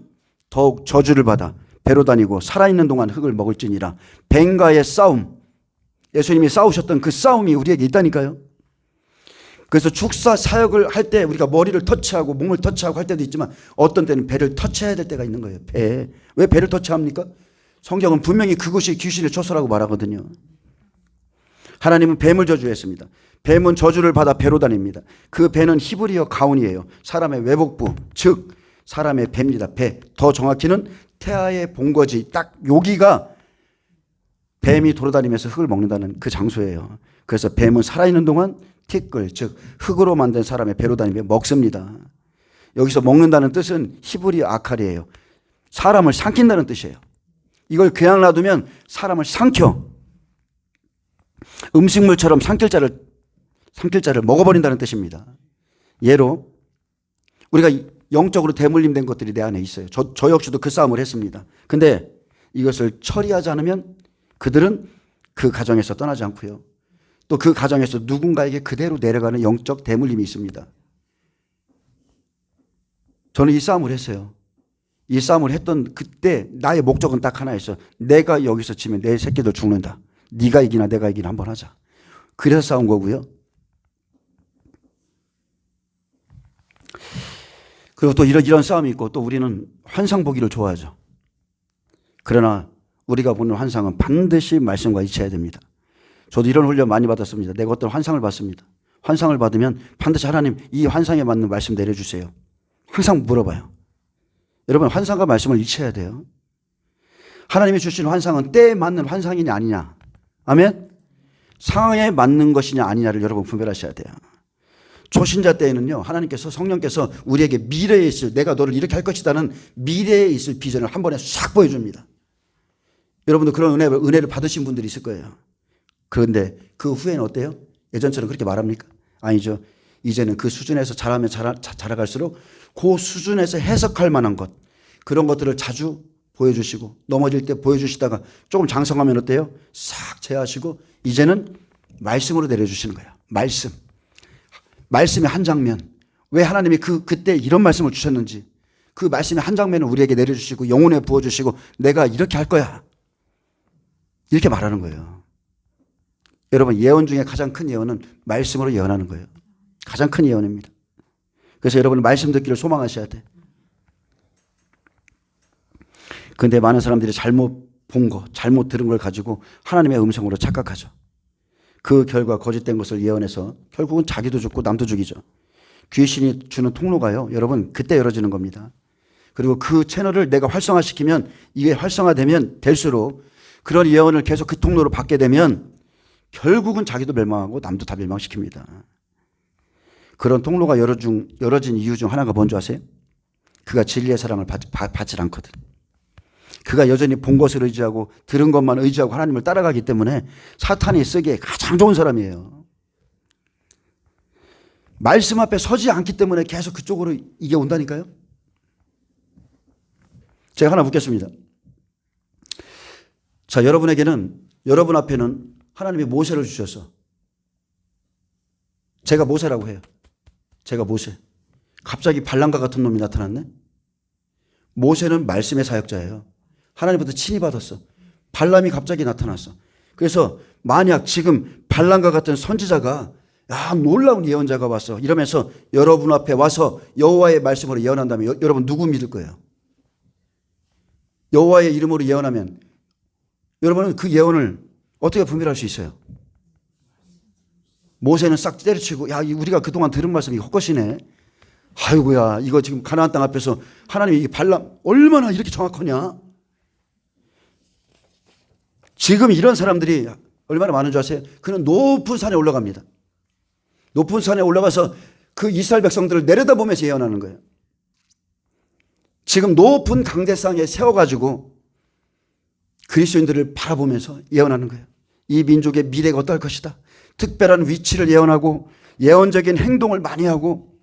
더욱 저주를 받아 배로 다니고 살아있는 동안 흙을 먹을지니라. 뱀과의 싸움, 예수님이 싸우셨던 그 싸움이 우리에게 있다니까요. 그래서 축사 사역을 할 때 우리가 머리를 터치하고 몸을 터치하고 할 때도 있지만 어떤 때는 배를 터치해야 될 때가 있는 거예요. 배. 왜 배를 터치합니까? 성경은 분명히 그것이 귀신의 초소라고 말하거든요. 하나님은 뱀을 저주했습니다. 뱀은 저주를 받아 배로 다닙니다. 그 배는 히브리어 가온이에요. 사람의 외복부, 즉 사람의 배입니다. 배. 더 정확히는 태아의 본거지, 딱 여기가 뱀이 돌아다니면서 흙을 먹는다는 그 장소예요. 그래서 뱀은 살아있는 동안 티끌, 즉 흙으로 만든 사람의 배로 다니며 먹습니다. 여기서 먹는다는 뜻은 히브리 아칼이에요. 사람을 삼킨다는 뜻이에요. 이걸 그냥 놔두면 사람을 삼켜 음식물처럼 삼킬 자를 먹어버린다는 뜻입니다. 예로 우리가 영적으로 대물림된 것들이 내 안에 있어요. 저 역시도 그 싸움을 했습니다. 근데 이것을 처리하지 않으면 그들은 그 가정에서 떠나지 않고요. 또 그 가정에서 누군가에게 그대로 내려가는 영적 대물림이 있습니다. 저는 이 싸움을 했어요. 이 싸움을 했던 그때 나의 목적은 딱 하나였어요. 내가 여기서 지면 내 새끼들 죽는다. 네가 이기나 내가 이기나 한번 하자. 그래서 싸운 거고요. 그리고 또 이런 싸움이 있고 또 우리는 환상 보기를 좋아하죠. 그러나 우리가 보는 환상은 반드시 말씀과 일치해야 됩니다. 저도 이런 훈련 많이 받았습니다. 내가 어떤 환상을 받습니다. 환상을 받으면 반드시 하나님 이 환상에 맞는 말씀 내려주세요. 항상 물어봐요. 여러분 환상과 말씀을 일치해야 돼요. 하나님이 주신 환상은 때에 맞는 환상이냐 아니냐. 아멘. 상황에 맞는 것이냐 아니냐를 여러분 분별하셔야 돼요. 초신자 때에는요, 하나님께서 성령께서 우리에게 미래에 있을, 내가 너를 이렇게 할 것이다는 미래에 있을 비전을 한 번에 싹 보여줍니다. 여러분도 그런 은혜를 받으신 분들이 있을 거예요. 그런데 그 후에는 어때요? 예전처럼 그렇게 말합니까? 아니죠. 이제는 그 수준에서 자라면 자라갈수록 그 수준에서 해석할 만한 것, 그런 것들을 자주 보여주시고 넘어질 때 보여주시다가 조금 장성하면 어때요? 싹 제하시고 이제는 말씀으로 내려주시는 거예요. 말씀의 한 장면, 왜 하나님이 그때 이런 말씀을 주셨는지 그 말씀의 한 장면을 우리에게 내려주시고 영혼에 부어주시고 내가 이렇게 할 거야. 이렇게 말하는 거예요. 여러분 예언 중에 가장 큰 예언은 말씀으로 예언하는 거예요. 가장 큰 예언입니다. 그래서 여러분은 말씀 듣기를 소망하셔야 돼. 그런데 많은 사람들이 잘못 본 거, 잘못 들은 걸 가지고 하나님의 음성으로 착각하죠. 그 결과 거짓된 것을 예언해서 결국은 자기도 죽고 남도 죽이죠. 귀신이 주는 통로가요, 여러분 그때 열어지는 겁니다. 그리고 그 채널을 내가 활성화시키면 이게 활성화되면 될수록 그런 예언을 계속 그 통로로 받게 되면 결국은 자기도 멸망하고 남도 다 멸망시킵니다. 그런 통로가 열어진 이유 중 하나가 뭔지 아세요? 그가 진리의 사랑을 받지 않거든. 그가 여전히 본 것을 의지하고 들은 것만 의지하고 하나님을 따라가기 때문에 사탄이 쓰기에 가장 좋은 사람이에요. 말씀 앞에 서지 않기 때문에 계속 그쪽으로 이게 온다니까요. 제가 하나 묻겠습니다. 자, 여러분 앞에는 하나님이 모세를 주셔서 제가 모세라고 해요. 제가 모세. 갑자기 발람과 같은 놈이 나타났네. 모세는 말씀의 사역자예요. 하나님부터 친히 받았어. 발람이 갑자기 나타났어. 그래서 만약 지금 발람과 같은 선지자가 놀라운 예언자가 왔어 이러면서 여러분 앞에 와서 여호와의 말씀으로 예언한다면 여러분 누구 믿을 거예요? 여호와의 이름으로 예언하면 여러분은 그 예언을 어떻게 분별할 수 있어요? 모세는 싹 때려치고 야 우리가 그동안 들은 말씀이 헛것이네. 아이고야 이거 지금 가나안 땅 앞에서 하나님이 이 발람 얼마나 이렇게 정확하냐. 지금 이런 사람들이 얼마나 많은 줄 아세요? 그는 높은 산에 올라갑니다. 높은 산에 올라가서 그 이스라엘 백성들을 내려다보면서 예언하는 거예요. 지금 높은 강대상에 세워가지고 그리스도인들을 바라보면서 예언하는 거예요. 이 민족의 미래가 어떨 것이다. 특별한 위치를 예언하고 예언적인 행동을 많이 하고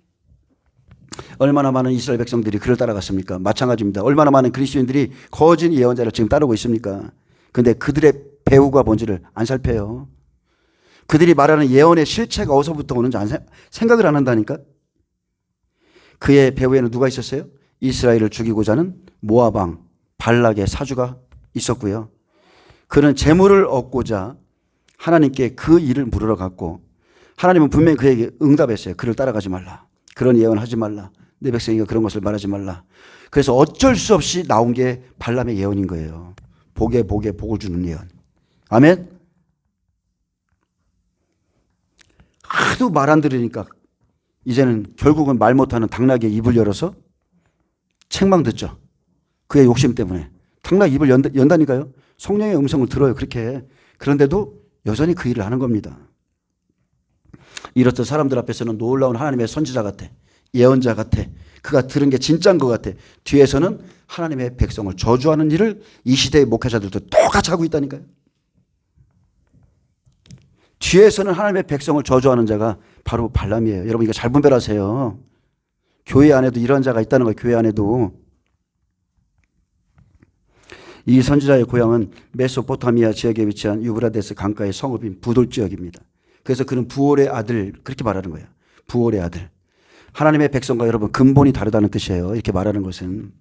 얼마나 많은 이스라엘 백성들이 그를 따라갔습니까? 마찬가지입니다. 얼마나 많은 그리스도인들이 거짓 예언자를 지금 따르고 있습니까? 그런데 그들의 배후가 뭔지를 안 살펴요. 그들이 말하는 예언의 실체가 어디서부터 오는지 생각을 안 한다니까. 그의 배후에는 누가 있었어요? 이스라엘을 죽이고자 하는 모압 왕 발락의 사주가 있었고요. 그는 재물을 얻고자 하나님께 그 일을 물으러 갔고 하나님은 분명히 그에게 응답했어요. 그를 따라가지 말라. 그런 예언하지 말라. 내 백성이가 그런 것을 말하지 말라. 그래서 어쩔 수 없이 나온 게 발람의 예언인 거예요. 복에 복을 주는 예언. 아멘. 하도 말 안 들으니까 이제는 결국은 말 못하는 당나귀의 입을 열어서 책망 듣죠. 그의 욕심 때문에. 당나귀 입을 연다니까요. 성령의 음성을 들어요. 그렇게. 그런데도 여전히 그 일을 하는 겁니다. 이렇듯 사람들 앞에서는 놀라운 하나님의 선지자 같아. 예언자 같아. 그가 들은 게 진짜인 것 같아. 뒤에서는 하나님의 백성을 저주하는 일을 이 시대의 목회자들도 똑같이 하고 있다니까요. 뒤에서는 하나님의 백성을 저주하는 자가 바로 발람이에요. 여러분 이거 잘 분별하세요. 교회 안에도 이런 자가 있다는 거예요. 교회 안에도. 이 선지자의 고향은 메소포타미아 지역에 위치한 유브라데스 강가의 성읍인 부돌 지역입니다. 그래서 그는 부올의 아들 그렇게 말하는 거예요. 부올의 아들. 하나님의 백성과 여러분 근본이 다르다는 뜻이에요. 이렇게 말하는 것은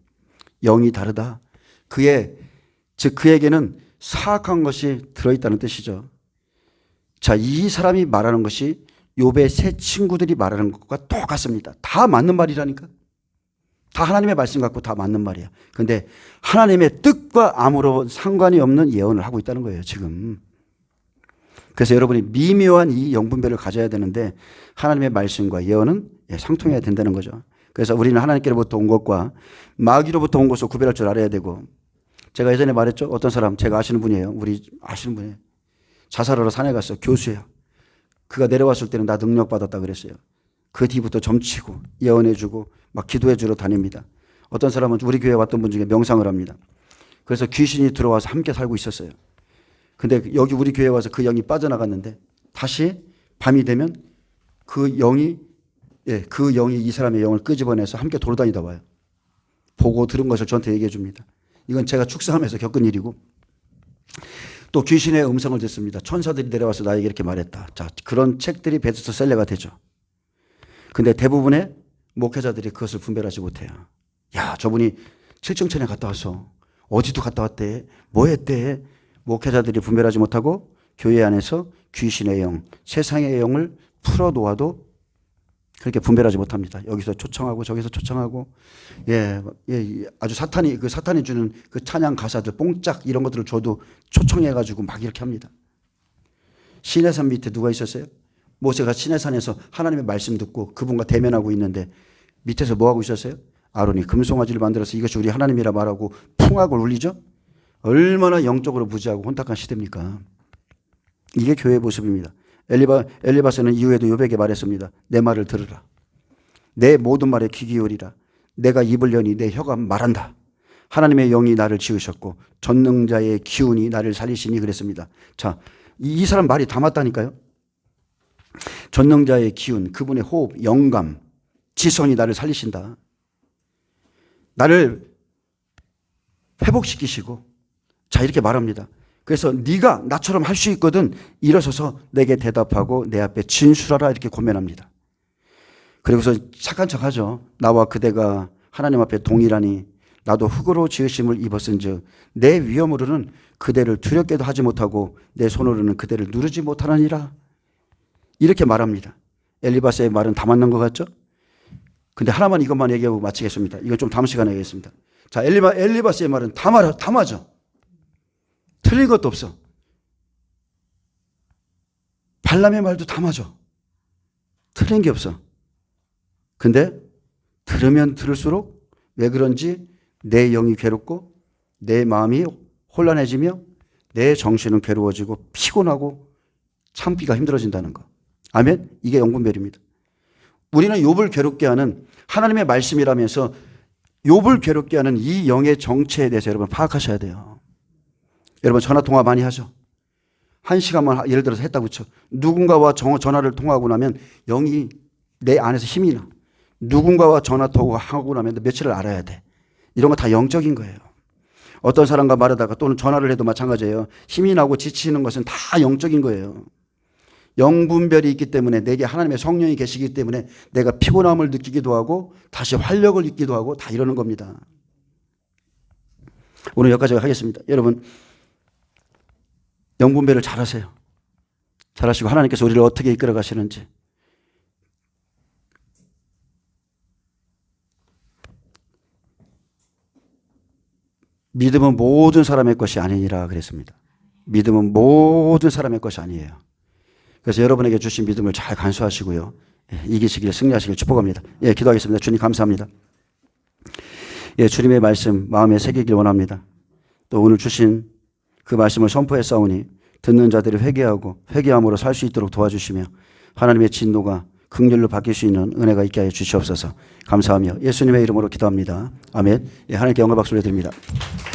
영이 다르다. 그에게는 사악한 것이 들어있다는 뜻이죠. 자, 이 사람이 말하는 것이 욥의 세 친구들이 말하는 것과 똑같습니다. 다 맞는 말이라니까. 다 하나님의 말씀 갖고 다 맞는 말이야. 그런데 하나님의 뜻과 아무런 상관이 없는 예언을 하고 있다는 거예요, 지금. 그래서 여러분이 미묘한 이 영분별을 가져야 되는데 하나님의 말씀과 예언은 상통해야 된다는 거죠. 그래서 우리는 하나님께로부터 온 것과 마귀로부터 온 것을 구별할 줄 알아야 되고 제가 예전에 말했죠. 어떤 사람 제가 아시는 분이에요. 우리 아시는 분이에요. 자살하러 산에 갔어요. 교수예요. 그가 내려왔을 때는 나 능력받았다 그랬어요. 그 뒤부터 점치고 예언해주고 막 기도해주러 다닙니다. 어떤 사람은 우리 교회에 왔던 분 중에 명상을 합니다. 그래서 귀신이 들어와서 함께 살고 있었어요. 근데 여기 우리 교회에 와서 그 영이 빠져나갔는데 다시 밤이 되면 그 영이 이 사람의 영을 끄집어내서 함께 돌아다니다 와요. 보고 들은 것을 저한테 얘기해 줍니다. 이건 제가 축사하면서 겪은 일이고 또 귀신의 음성을 듣습니다. 천사들이 내려와서 나에게 이렇게 말했다. 자, 그런 책들이 베스트셀러가 되죠. 근데 대부분의 목회자들이 그것을 분별하지 못해요. 야, 저분이 칠층천에 갔다 왔어. 어디도 갔다 왔대. 뭐 했대. 목회자들이 분별하지 못하고 교회 안에서 귀신의 영, 세상의 영을 풀어놓아도 그렇게 분별하지 못합니다. 여기서 초청하고 저기서 초청하고 아주 사탄이 주는 그 찬양 가사들 뽕짝 이런 것들을 줘도 초청해가지고 막 이렇게 합니다. 시내산 밑에 누가 있었어요? 모세가 시내산에서 하나님의 말씀 듣고 그분과 대면하고 있는데 밑에서 뭐 하고 있었어요? 아론이 금송아지를 만들어서 이것이 우리 하나님이라 말하고 풍악을 울리죠? 얼마나 영적으로 무지하고 혼탁한 시대입니까? 이게 교회의 모습입니다. 엘리바스는 이후에도 욥에게 말했습니다. 내 말을 들으라. 내 모든 말에 귀 기울이라. 내가 입을 여니 내 혀가 말한다. 하나님의 영이 나를 지으셨고 전능자의 기운이 나를 살리시니 그랬습니다. 자, 이 사람 말이 다 맞다니까요. 전능자의 기운, 그분의 호흡, 영감, 지성이 나를 살리신다. 나를 회복시키시고 자 이렇게 말합니다. 그래서 네가 나처럼 할 수 있거든 일어서서 내게 대답하고 내 앞에 진술하라 이렇게 고면합니다. 그리고서 착한 척하죠. 나와 그대가 하나님 앞에 동일하니 나도 흙으로 지으심을 입었은즉 내 위엄으로는 그대를 두렵게도 하지 못하고 내 손으로는 그대를 누르지 못하느니라 이렇게 말합니다. 엘리바스의 말은 다 맞는 것 같죠? 근데 하나만 이것만 얘기하고 마치겠습니다. 이건 좀 다음 시간에 하겠습니다. 자, 엘리바스의 말은 다 맞아. 틀린 것도 없어. 발람의 말도 다 맞아. 틀린 게 없어. 근데 들으면 들을수록 왜 그런지 내 영이 괴롭고 내 마음이 혼란해지며 내 정신은 괴로워지고 피곤하고 참기가 힘들어진다는 거. 아멘? 이게 영분별입니다. 우리는 욥을 괴롭게 하는 하나님의 말씀이라면서 욥을 괴롭게 하는 이 영의 정체에 대해서 여러분 파악하셔야 돼요. 여러분 전화 통화 많이 하죠. 1시간만 예를 들어서 했다고 쳐. 누군가와 전화를 통화하고 나면 영이 내 안에서 힘이 나. 누군가와 전화 통화하고 나면 며칠을 알아야 돼. 이런 거 다 영적인 거예요. 어떤 사람과 말하다가 또는 전화를 해도 마찬가지예요. 힘이 나고 지치는 것은 다 영적인 거예요. 영분별이 있기 때문에 내게 하나님의 성령이 계시기 때문에 내가 피곤함을 느끼기도 하고 다시 활력을 잊기도 하고 다 이러는 겁니다. 오늘 여기까지 하겠습니다. 여러분 영분별을 잘하세요. 잘하시고 하나님께서 우리를 어떻게 이끌어 가시는지 믿음은 모든 사람의 것이 아니니라 그랬습니다. 믿음은 모든 사람의 것이 아니에요. 그래서 여러분에게 주신 믿음을 잘 간수하시고요. 이기시길 승리하시길 축복합니다. 기도하겠습니다. 주님 감사합니다. 주님의 말씀 마음에 새기길 원합니다. 또 오늘 주신 그 말씀을 선포했사오니 듣는 자들이 회개하고 회개함으로 살 수 있도록 도와주시며 하나님의 진노가 긍휼로 바뀔 수 있는 은혜가 있게 하여 주시옵소서. 감사하며 예수님의 이름으로 기도합니다. 아멘. 하나님께 영광 박수를 드립니다.